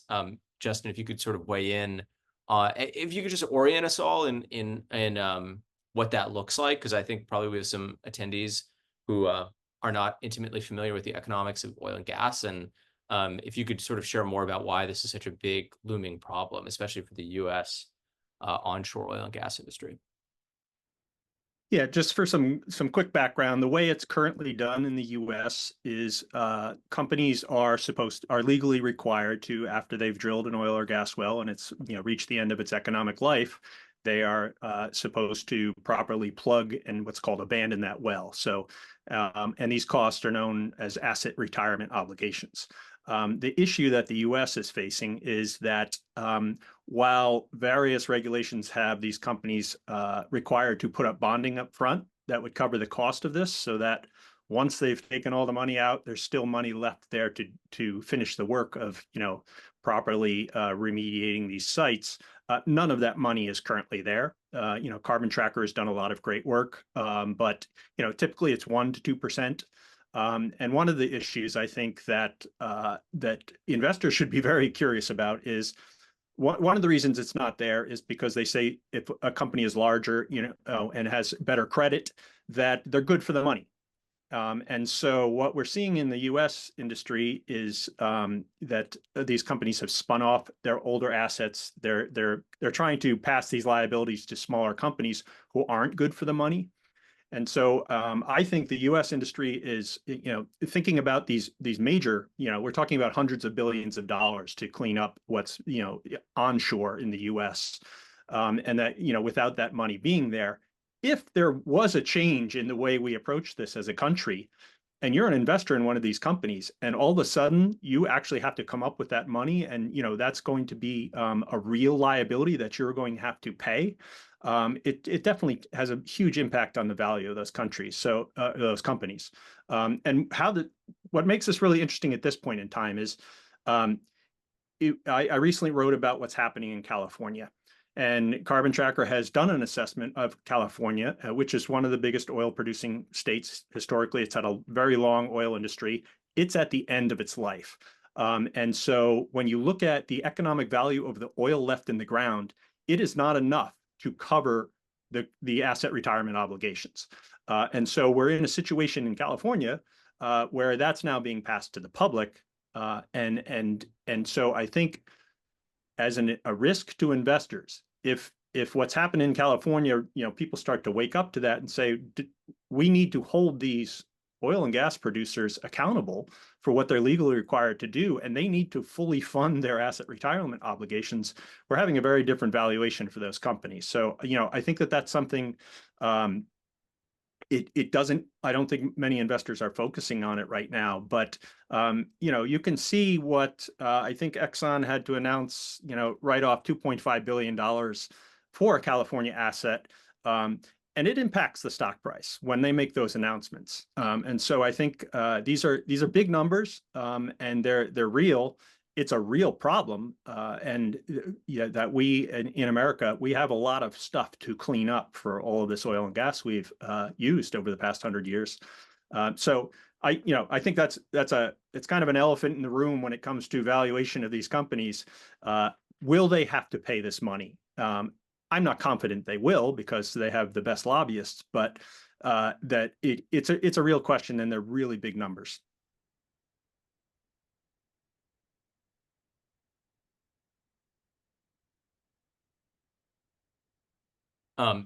Justin, if you could sort of weigh in, if you could just orient us all in what that looks like, because I think probably we have some attendees who are not intimately familiar with the economics of oil and gas, and if you could sort of share more about why this is such a big looming problem, especially for the U.S. Onshore oil and gas industry. Yeah, just for some quick background, the way it's currently done in the U.S. is companies are legally required to, after they've drilled an oil or gas well and it's reached the end of its economic life, they are supposed to properly plug and what's called abandon that well. So, and these costs are known as asset retirement obligations. The issue that the U.S. is facing is that while various regulations have these companies required to put up bonding up front that would cover the cost of this, so that once they've taken all the money out, there's still money left there to finish the work of properly remediating these sites. None of that money is currently there. Carbon Tracker has done a lot of great work, but typically it's 1% to 2%. And one of the issues I think that investors should be very curious about is one of the reasons it's not there is because they say if a company is larger, and has better credit, that they're good for the money. And so what we're seeing in the U.S. industry is that these companies have spun off their older assets. They're trying to pass these liabilities to smaller companies who aren't good for the money. And so I think the U.S. industry is, thinking about these major, we're talking about hundreds of billions of dollars to clean up what's, onshore in the U.S. And that, without that money being there, if there was a change in the way we approach this as a country, and you're an investor in one of these companies, and all of a sudden you actually have to come up with that money, and that's going to be a real liability that you're going to have to pay. It definitely has a huge impact on the value of those countries, so those companies. And what makes this really interesting at this point in time is I recently wrote about what's happening in California. And Carbon Tracker has done an assessment of California, which is one of the biggest oil producing states. Historically, it's had a very long oil industry. It's at the end of its life. And so when you look at the economic value of the oil left in the ground, it is not enough to cover the asset retirement obligations. And so we're in a situation in California where that's now being passed to the public. And so I think as a risk to investors, if what's happened in California, people start to wake up to that and say, we need to hold these oil and gas producers accountable for what they're legally required to do, and they need to fully fund their asset retirement obligations, we're having a very different valuation for those companies. So, I think that's something I don't think many investors are focusing on it right now, but you can see what I think Exxon had to announce, write off $2.5 billion for a California asset. And it impacts the stock price when they make those announcements. And so I think these are big numbers, and they're real. It's a real problem, and that we in America, we have a lot of stuff to clean up for all of this oil and gas we've used over the past 100 years. So I think it's kind of an elephant in the room when it comes to valuation of these companies. Will they have to pay this money? I'm not confident they will because they have the best lobbyists, but that it's a real question, and they're really big numbers.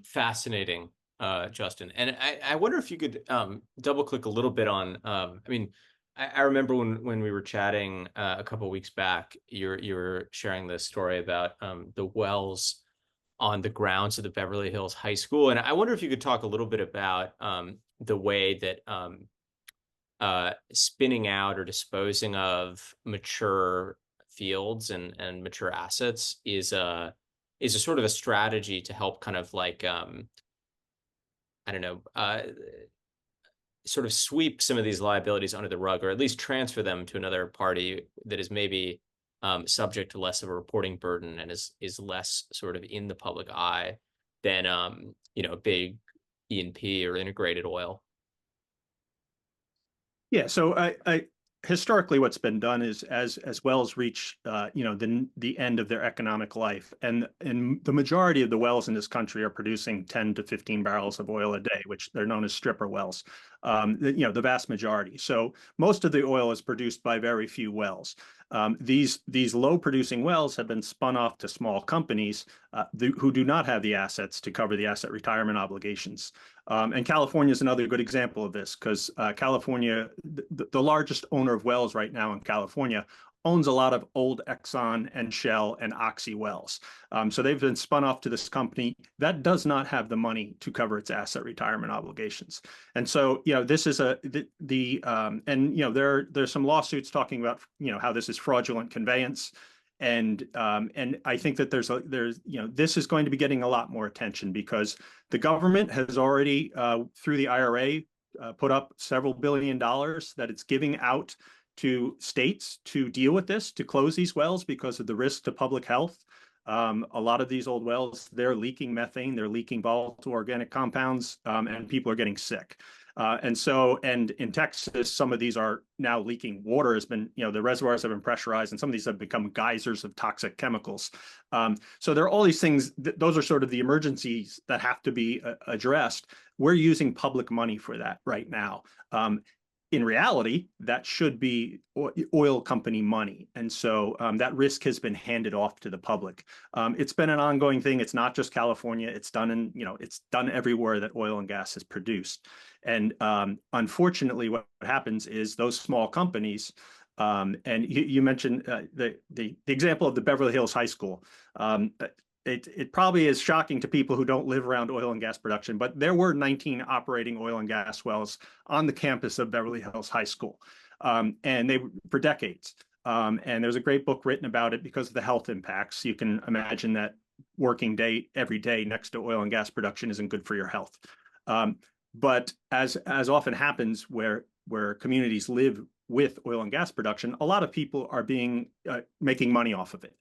Fascinating, Justin. And I wonder if you could double click a little bit on, I remember when we were chatting a couple of weeks back, you were sharing this story about the wells on the grounds of the Beverly Hills High School. And I wonder if you could talk a little bit about the way that spinning out or disposing of mature fields and mature assets is a sort of a strategy to help kind of like, sort of sweep some of these liabilities under the rug, or at least transfer them to another party that is maybe subject to less of a reporting burden and is less sort of in the public eye than big E&P or integrated oil. Yeah, so historically, what's been done is as wells reach, the end of their economic life, and the majority of the wells in this country are producing 10 to 15 barrels of oil a day, which they're known as stripper wells. The vast majority. So most of the oil is produced by very few wells. These low producing wells have been spun off to small companies who do not have the assets to cover the asset retirement obligations. And California is another good example of this, because California, the largest owner of wells right now in California, owns a lot of old Exxon and Shell and Oxy wells. So they've been spun off to this company that does not have the money to cover its asset retirement obligations. And so, this is there's some lawsuits talking about, how this is fraudulent conveyance. And I think that this is going to be getting a lot more attention, because the government has already, through the IRA, put up several $1 billion that it's giving out to states to deal with this, to close these wells because of the risk to public health. A lot of these old wells, they're leaking methane, they're leaking volatile organic compounds, and people are getting sick. And in Texas, some of these are now leaking. Water has been, the reservoirs have been pressurized, and some of these have become geysers of toxic chemicals. So there are all these things, those are sort of the emergencies that have to be addressed. We're using public money for that right now. In reality, that should be oil company money. And so that risk has been handed off to the public. It's been an ongoing thing. It's not just California. It's done it's done everywhere that oil and gas is produced. And unfortunately, what happens is those small companies, and you mentioned the example of the Beverly Hills High School. It probably is shocking to people who don't live around oil and gas production, but there were 19 operating oil and gas wells on the campus of Beverly Hills High School, and they for decades. And there's a great book written about it because of the health impacts. You can imagine that working every day next to oil and gas production isn't good for your health. But as often happens where communities live with oil and gas production, a lot of people are making money off of it.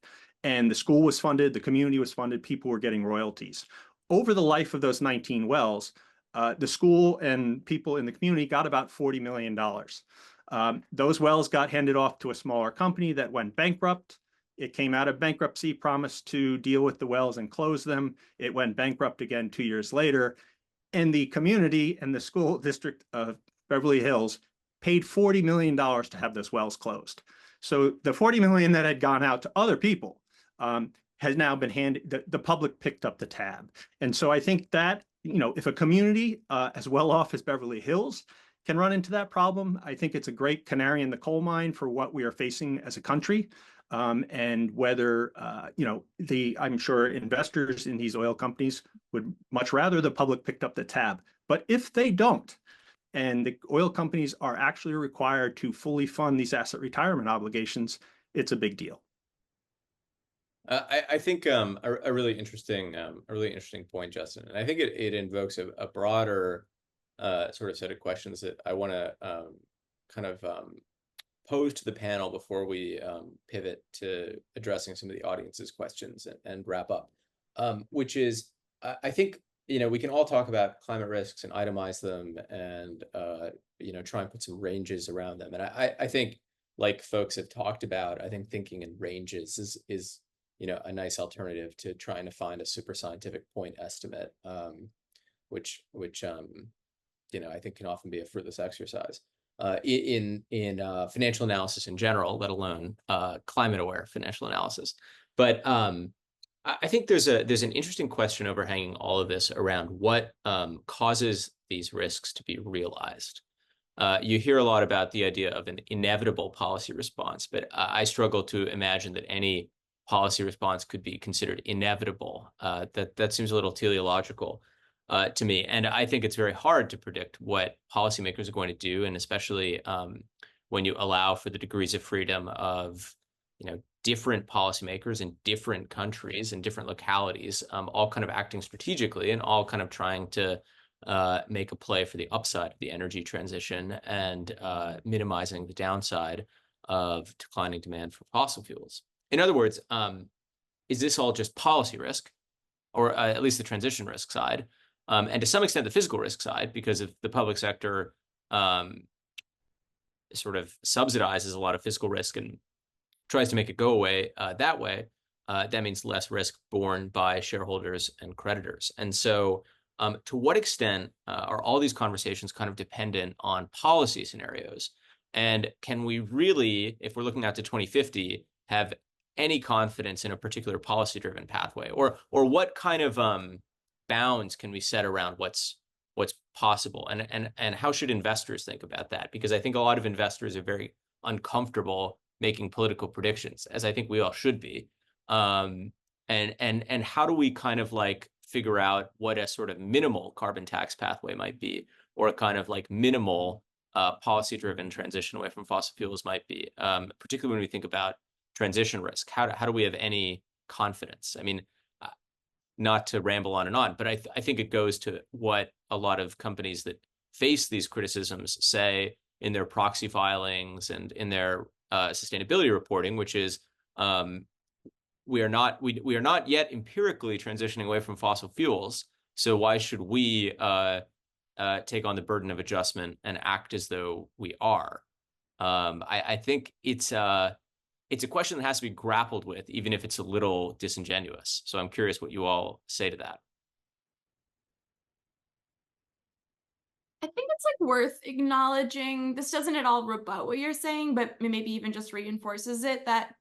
And the school was funded, the community was funded, people were getting royalties. Over the life of those 19 wells, the school and people in the community got about $40 million. Those wells got handed off to a smaller company that went bankrupt. It came out of bankruptcy, promised to deal with the wells and close them. It went bankrupt again 2 years later. And the community and the school district of Beverly Hills paid $40 million to have those wells closed. So the $40 million that had gone out to other people has now been handed, the public picked up the tab. And so I think that, if a community as well off as Beverly Hills can run into that problem, I think it's a great canary in the coal mine for what we are facing as a country. And whether, I'm sure investors in these oil companies would much rather the public picked up the tab. But if they don't, and the oil companies are actually required to fully fund these asset retirement obligations, it's a big deal. I think a really interesting point, Justin, and I think it invokes a broader sort of set of questions that I want to pose to the panel before we pivot to addressing some of the audience's questions and wrap up. Which is, I think we can all talk about climate risks and itemize them and try and put some ranges around them. And I think, like folks have talked about, I think thinking in ranges is a nice alternative to trying to find a super scientific point estimate, which I think can often be a fruitless exercise in financial analysis in general, let alone climate aware financial analysis. But I think there's an interesting question overhanging all of this around what causes these risks to be realized. You hear a lot about the idea of an inevitable policy response, but I struggle to imagine that any policy response could be considered inevitable. That seems a little teleological to me. And I think it's very hard to predict what policymakers are going to do, and especially when you allow for the degrees of freedom of different policymakers in different countries and different localities, all kind of acting strategically and all kind of trying to make a play for the upside of the energy transition and minimizing the downside of declining demand for fossil fuels. In other words, is this all just policy risk, or at least the transition risk side, and to some extent the physical risk side, because if the public sector sort of subsidizes a lot of fiscal risk and tries to make it go away that way, that means less risk borne by shareholders and creditors. And so to what extent are all these conversations kind of dependent on policy scenarios? And can we really, if we're looking out to 2050, have any confidence in a particular policy-driven pathway? Or what kind of bounds can we set around what's possible? And how should investors think about that? Because I think a lot of investors are very uncomfortable making political predictions, as I think we all should be. And how do we kind of like figure out what a sort of minimal carbon tax pathway might be, or a kind of like minimal policy-driven transition away from fossil fuels might be, particularly when we think about transition risk? How do we have any confidence? I mean, not to ramble on and on, but I think it goes to what a lot of companies that face these criticisms say in their proxy filings and in their sustainability reporting, which is we are not yet empirically transitioning away from fossil fuels. So why should we take on the burden of adjustment and act as though we are? I think it's a question that has to be grappled with, even if it's a little disingenuous. So I'm curious what you all say to that. I think it's like worth acknowledging, this doesn't at all rebut what you're saying, but maybe even just reinforces it, that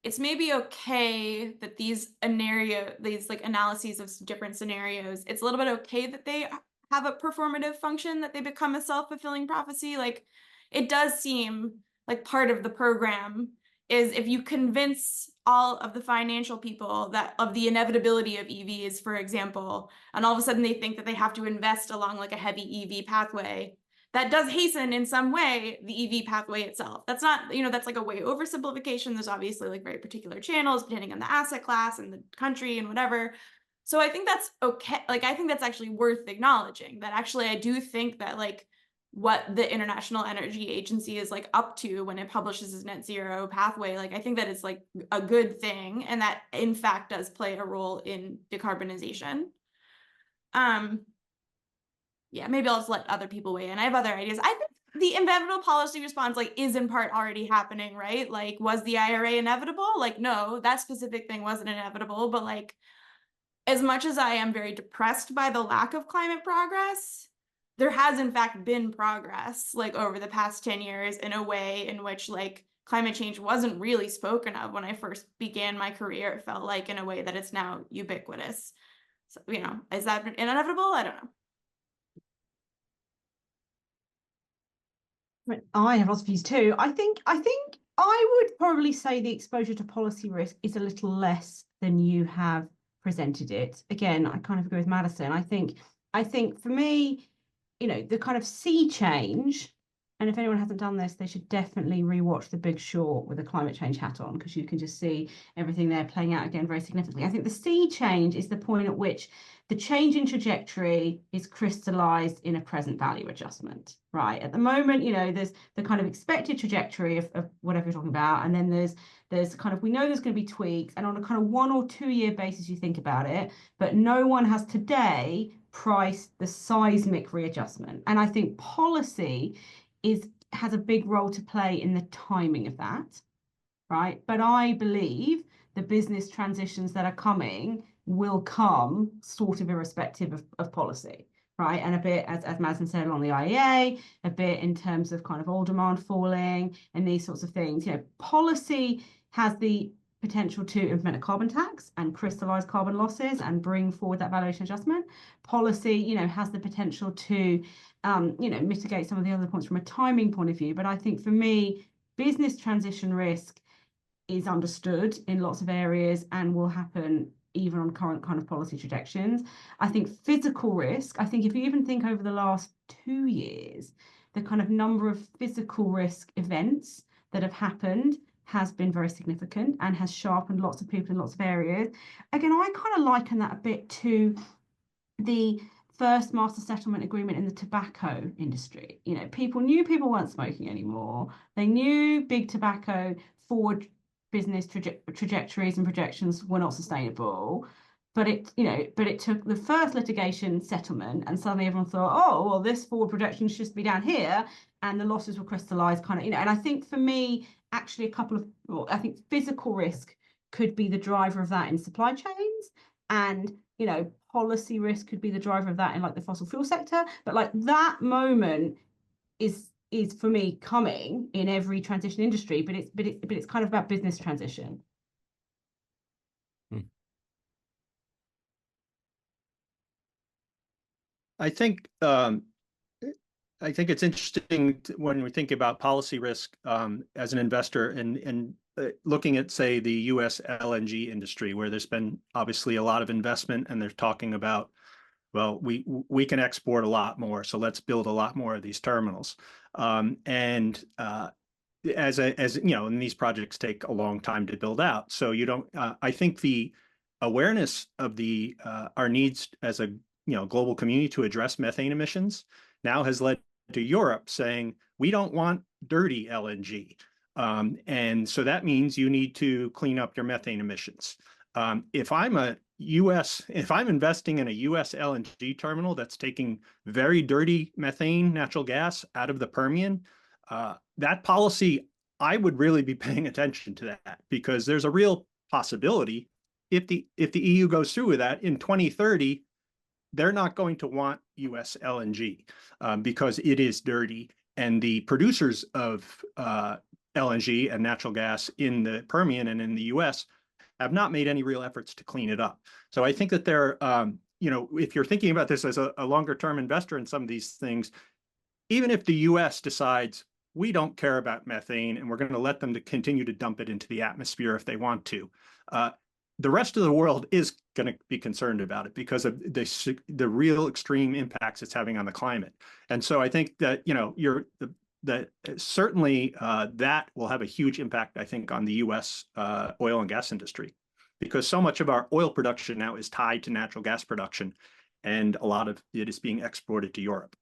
it's maybe okay that these like analyses of different scenarios, it's a little bit okay that they have a performative function, that they become a self-fulfilling prophecy. Like, it does seem like part of the program is if you convince all of the financial people that of the inevitability of EVs, for example, and all of a sudden they think that they have to invest along like a heavy EV pathway, that does hasten in some way the EV pathway itself. That's not, that's like a way oversimplification. There's obviously like very particular channels depending on the asset class and the country and whatever. So I think that's okay. Like, I think that's actually worth acknowledging, that actually I do think that like what the International Energy Agency is like up to when it publishes its net zero pathway, like I think that is like a good thing, and that in fact does play a role in decarbonization. Yeah, maybe I'll just let other people weigh in. I have other ideas. I think the inevitable policy response like is in part already happening, right? Like, was the IRA inevitable? Like, no, that specific thing wasn't inevitable, but like, as much as I am very depressed by the lack of climate progress, there has in fact been progress like over the past 10 years in a way in which like climate change wasn't really spoken of when I first began my career. It felt like in a way that it's now ubiquitous. So, is that inevitable? I don't know. I have lots of views too. I think I would probably say the exposure to policy risk is a little less than you have presented it. Again, I kind of agree with Madison. I think for me, the kind of sea change, and if anyone hasn't done this, they should definitely rewatch The Big Short with a climate change hat on, because you can just see everything there playing out again very significantly. I think the sea change is the point at which the change in trajectory is crystallized in a present value adjustment, right? At the moment, there's the kind of expected trajectory of whatever you're talking about, and then there's kind of, we know there's going to be tweaks, and on a kind of 1 or 2 year basis you think about it, but no one has today priced the seismic readjustment. And I think policy has a big role to play in the timing of that, right? But I believe the business transitions that are coming will come sort of irrespective of policy, right? And a bit, as Madison said, along the IEA, a bit in terms of kind of oil demand falling and these sorts of things. Policy has the potential to implement a carbon tax and crystallize carbon losses and bring forward that valuation adjustment. Policy, has the potential to, mitigate some of the other points from a timing point of view. But I think for me, business transition risk is understood in lots of areas and will happen even on current kind of policy trajectories. I think physical risk, I think if you even think over the last 2 years, the kind of number of physical risk events that have happened has been very significant and has sharpened lots of people in lots of areas. Again, I kind of liken that a bit to the first master settlement agreement in the tobacco industry. People knew people weren't smoking anymore. They knew big tobacco forward business trajectories and projections were not sustainable. but it took the first litigation settlement, and suddenly everyone thought, oh, well, this forward projection should be down here, and the losses were crystallized kind of, and I think for me, actually I think physical risk could be the driver of that in supply chains, and policy risk could be the driver of that in like the fossil fuel sector. But like that moment is for me coming in every transition industry, but it's kind of about business transition. I think it's interesting when we think about policy risk as an investor and looking at, say, the U.S. LNG industry, where there's been obviously a lot of investment, and they're talking about, well, we can export a lot more, so let's build a lot more of these terminals. And these projects take a long time to build out. So you don't. I think the awareness of our needs as a global community to address methane emissions now has led to Europe saying we don't want dirty LNG. And so that means you need to clean up your methane emissions. If I'm investing in a US LNG terminal that's taking very dirty methane, natural gas out of the Permian, that policy, I would really be paying attention to that, because there's a real possibility if the EU goes through with that in 2030, they're not going to want US LNG because it is dirty, and the producers of LNG and natural gas in the Permian and in the US have not made any real efforts to clean it up. So I think that if you're thinking about this as a longer term investor in some of these things, even if the US decides we don't care about methane and we're going to let them to continue to dump it into the atmosphere if they want to, the rest of the world is going to be concerned about it because of the real extreme impacts it's having on the climate. And so I think that certainly that will have a huge impact, I think, on the U.S. Oil and gas industry, because so much of our oil production now is tied to natural gas production, and a lot of it is being exported to Europe.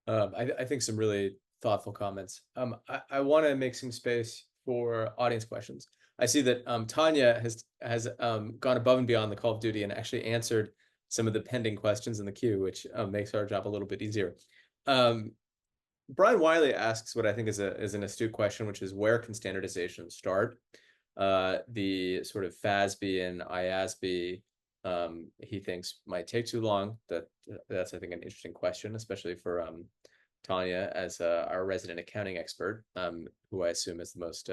I think some really thoughtful comments. I want to make some space for audience questions. I see that Tanya has gone above and beyond the call of duty and actually answered some of the pending questions in the queue, which makes our job a little bit easier. Brian Wiley asks what I think is an astute question, which is, where can standardization start? The sort of FASB and IASB, he thinks might take too long. That's, I think, an interesting question, especially for Tanya as our resident accounting expert, who I assume has the most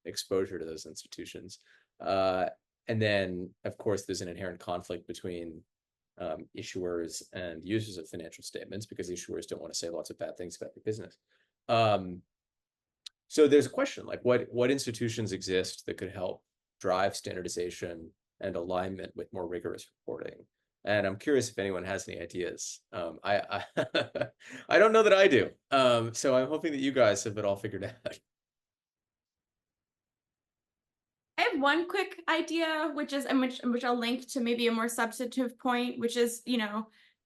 exposure to those institutions. And then, of course, there's an inherent conflict between issuers and users of financial statements, because issuers don't want to say lots of bad things about their business. So there's a question, like what institutions exist that could help drive standardization and alignment with more rigorous reporting? And I'm curious if anyone has any ideas. I don't know that I do. So I'm hoping that you guys have it all figured out. I have one quick idea, which I'll link to maybe a more substantive point, which is,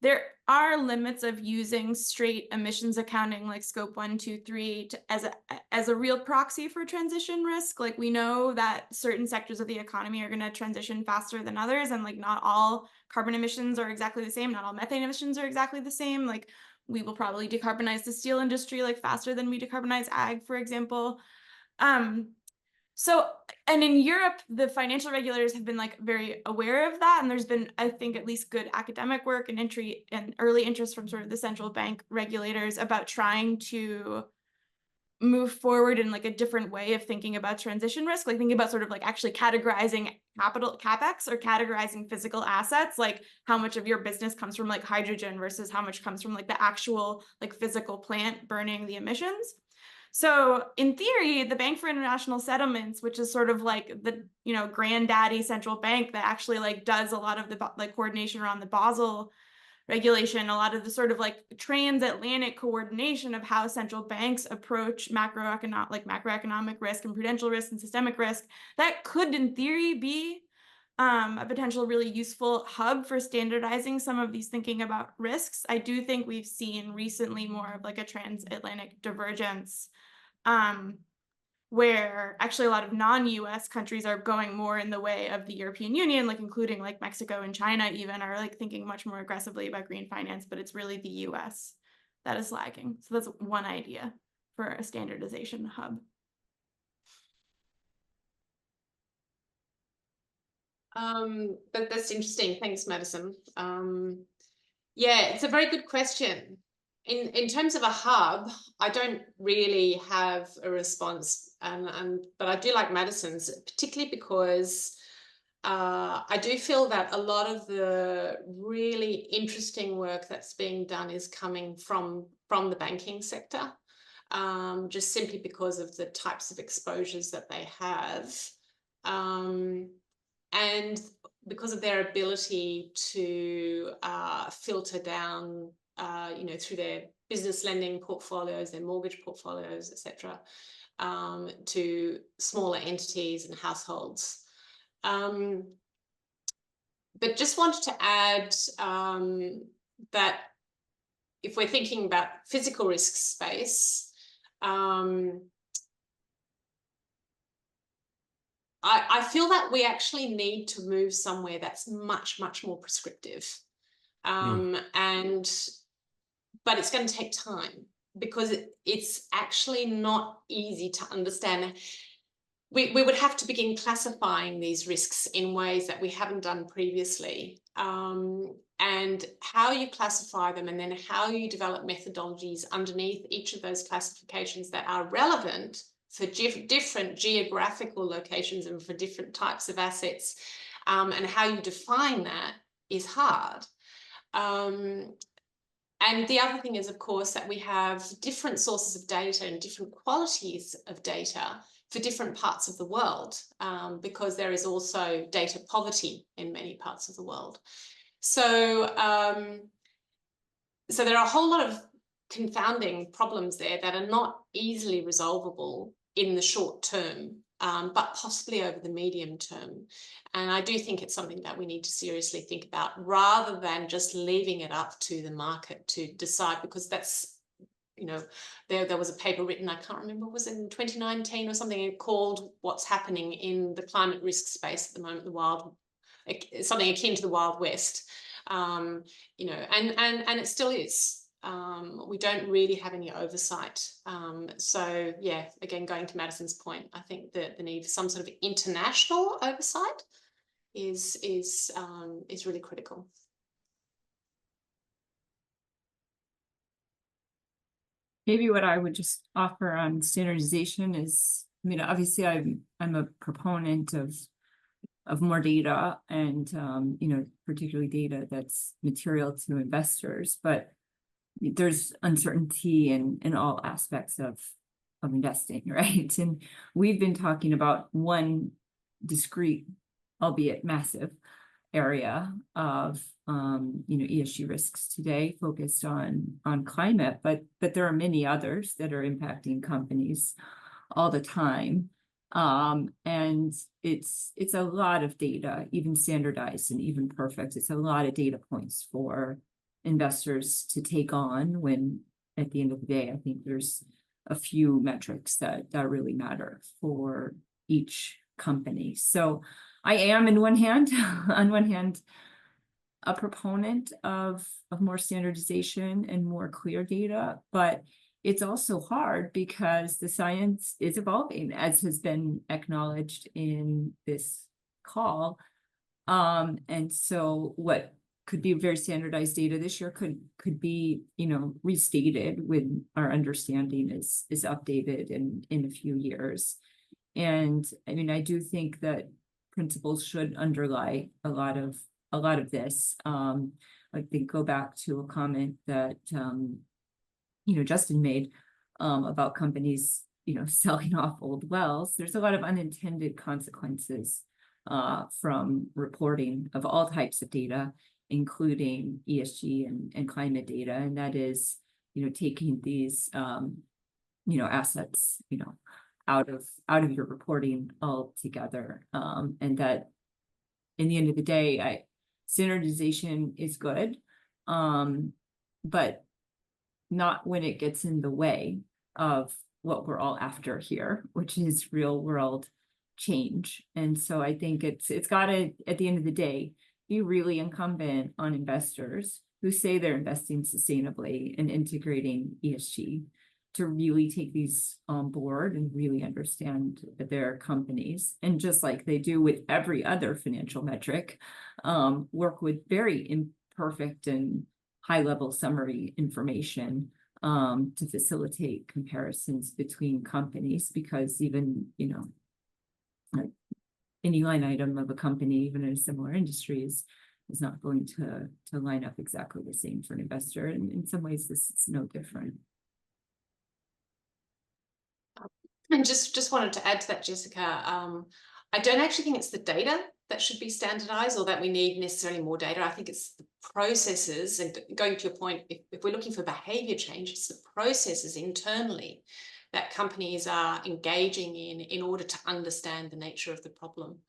there are limits of using straight emissions accounting like scope 1, 2, 3 as a real proxy for transition risk. Like, we know that certain sectors of the economy are going to transition faster than others, and like not all carbon emissions are exactly the same. Not all methane emissions are exactly the same. Like, we will probably decarbonize the steel industry like faster than we decarbonize ag, for example. And in Europe, the financial regulators have been like very aware of that. And there's been, I think, at least good academic work and early interest from sort of the central bank regulators about trying to move forward in like a different way of thinking about transition risk, like thinking about sort of like actually categorizing capital CapEx or categorizing physical assets, like how much of your business comes from like hydrogen versus how much comes from like the actual like physical plant burning the emissions. So in theory, the Bank for International Settlements, which is sort of like the, granddaddy central bank that actually like does a lot of the like coordination around the Basel regulation, a lot of the sort of like transatlantic coordination of how central banks approach macroeconomic risk and prudential risk and systemic risk, that could in theory be a potential really useful hub for standardizing some of these thinking about risks. I do think we've seen recently more of like a transatlantic divergence where actually a lot of non-US countries are going more in the way of the European Union, like including like Mexico and China even are like thinking much more aggressively about green finance, but it's really the US that is lagging. So that's one idea for a standardization hub. But that's interesting. Thanks, Madison. Yeah, it's a very good question. In terms of a hub, I don't really have a response, but I do like Madison's, particularly because I do feel that a lot of the really interesting work that's being done is coming from the banking sector, just simply because of the types of exposures that they have. And because of their ability to filter down, through their business lending portfolios, their mortgage portfolios, etc., to smaller entities and households. But just wanted to add that if we're thinking about physical risk space, I feel that we actually need to move somewhere that's much, much more prescriptive. But it's going to take time because it's actually not easy to understand. We would have to begin classifying these risks in ways that we haven't done previously. And how you classify them and then how you develop methodologies underneath each of those classifications that are relevant for different geographical locations and for different types of assets, and how you define that is hard. And the other thing is, of course, that we have different sources of data and different qualities of data for different parts of the world, because there is also data poverty in many parts of the world. So, so there are a whole lot of confounding problems there that are not easily resolvable in the short term, but possibly over the medium term. And I do think it's something that we need to seriously think about rather than just leaving it up to the market to decide, because that's, there was a paper written, I can't remember, it was in 2019 or something, called What's Happening in the Climate Risk Space at the Moment, something akin to the Wild West, and it still is. We don't really have any oversight. So yeah, again, going to Madison's point, I think that the need for some sort of international oversight is really critical. Maybe what I would just offer on standardization is, obviously I'm a proponent of more data and, particularly data that's material to investors, but there's uncertainty in all aspects of investing, right? And we've been talking about one discrete, albeit massive, area of ESG risks today, focused on climate, but there are many others that are impacting companies all the time. And it's a lot of data, even standardized and even perfect. It's a lot of data points for investors to take on, when at the end of the day, I think there's a few metrics that really matter for each company. So I am on one hand, a proponent of more standardization and more clear data, but it's also hard because the science is evolving, as has been acknowledged in this call. And so what could be very standardized data this year could be, restated when our understanding is updated in a few years. And I do think that principles should underlie a lot of this. I think go back to a comment that Justin made about companies selling off old wells. There's a lot of unintended consequences from reporting of all types of data, including ESG and climate data, and that is taking these assets out of your reporting altogether, and that in the end of the day, standardization is good, but not when it gets in the way of what we're all after here, which is real world change. And so I think it's got to, at the end of the day, be really incumbent on investors who say they're investing sustainably and integrating ESG to really take these on board and really understand their companies. And just like they do with every other financial metric, work with very imperfect and high-level summary information to facilitate comparisons between companies, because even, like any line item of a company, even in a similar industry, is not going to line up exactly the same for an investor. And in some ways, this is no different. And just wanted to add to that, Jessica, I don't actually think it's the data that should be standardized or that we need necessarily more data. I think it's the processes, and going to your point, if we're looking for behavior change, it's the processes internally that companies are engaging in order to understand the nature of the problem.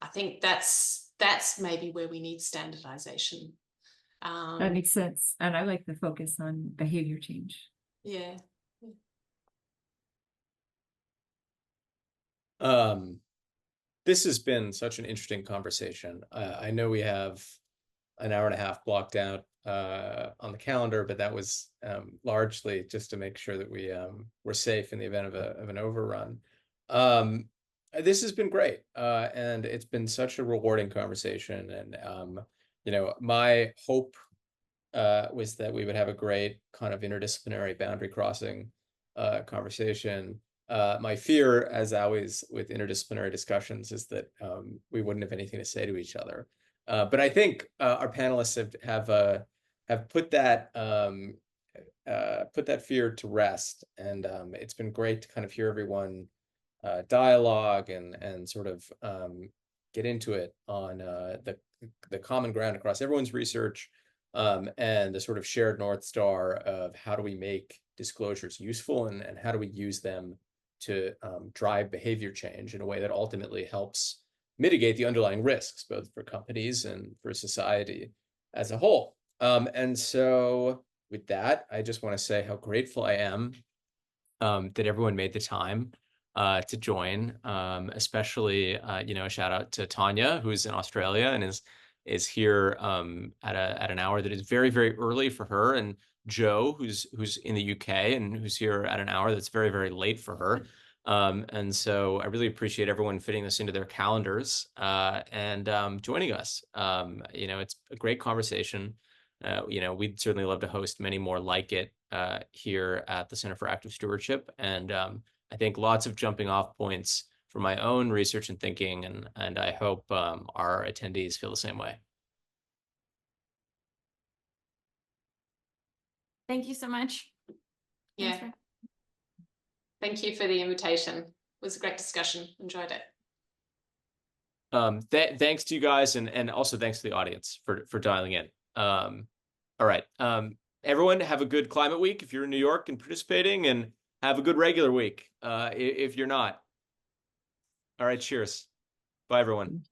I think that's maybe where we need standardization. That makes sense. And I like the focus on behavior change. Yeah. This has been such an interesting conversation. I know we have an hour and a half blocked out on the calendar, but that was largely just to make sure that we were safe in the event of an overrun. This has been great, and it's been such a rewarding conversation. And my hope was that we would have a great kind of interdisciplinary boundary crossing conversation. My fear, as always with interdisciplinary discussions, is that we wouldn't have anything to say to each other. But I think our panelists have put that fear to rest, and it's been great to kind of hear everyone dialogue and sort of get into it on the common ground across everyone's research, and the sort of shared North Star of how do we make disclosures useful, and how do we use them to drive behavior change in a way that ultimately helps mitigate the underlying risks, both for companies and for society as a whole. And so with that, I just want to say how grateful I am that everyone made the time to join, especially, a shout out to Tanya, who's in Australia and is here at an hour that is very, very early for her, and Joe, who's in the UK and who's here at an hour that's very, very late for her. And so I really appreciate everyone fitting this into their calendars and joining us. It's a great conversation. We'd certainly love to host many more like it here at the Center for Active Stewardship. And I think lots of jumping off points for my own research and thinking, and I hope our attendees feel the same way. Thank you so much. Yeah. Thank you for the invitation. It was a great discussion. Enjoyed it. Thanks to you guys, and also thanks to the audience for dialing in. All right. Everyone have a good climate week if you're in New York and participating, and have a good regular week if you're not. All right. Cheers. Bye, everyone.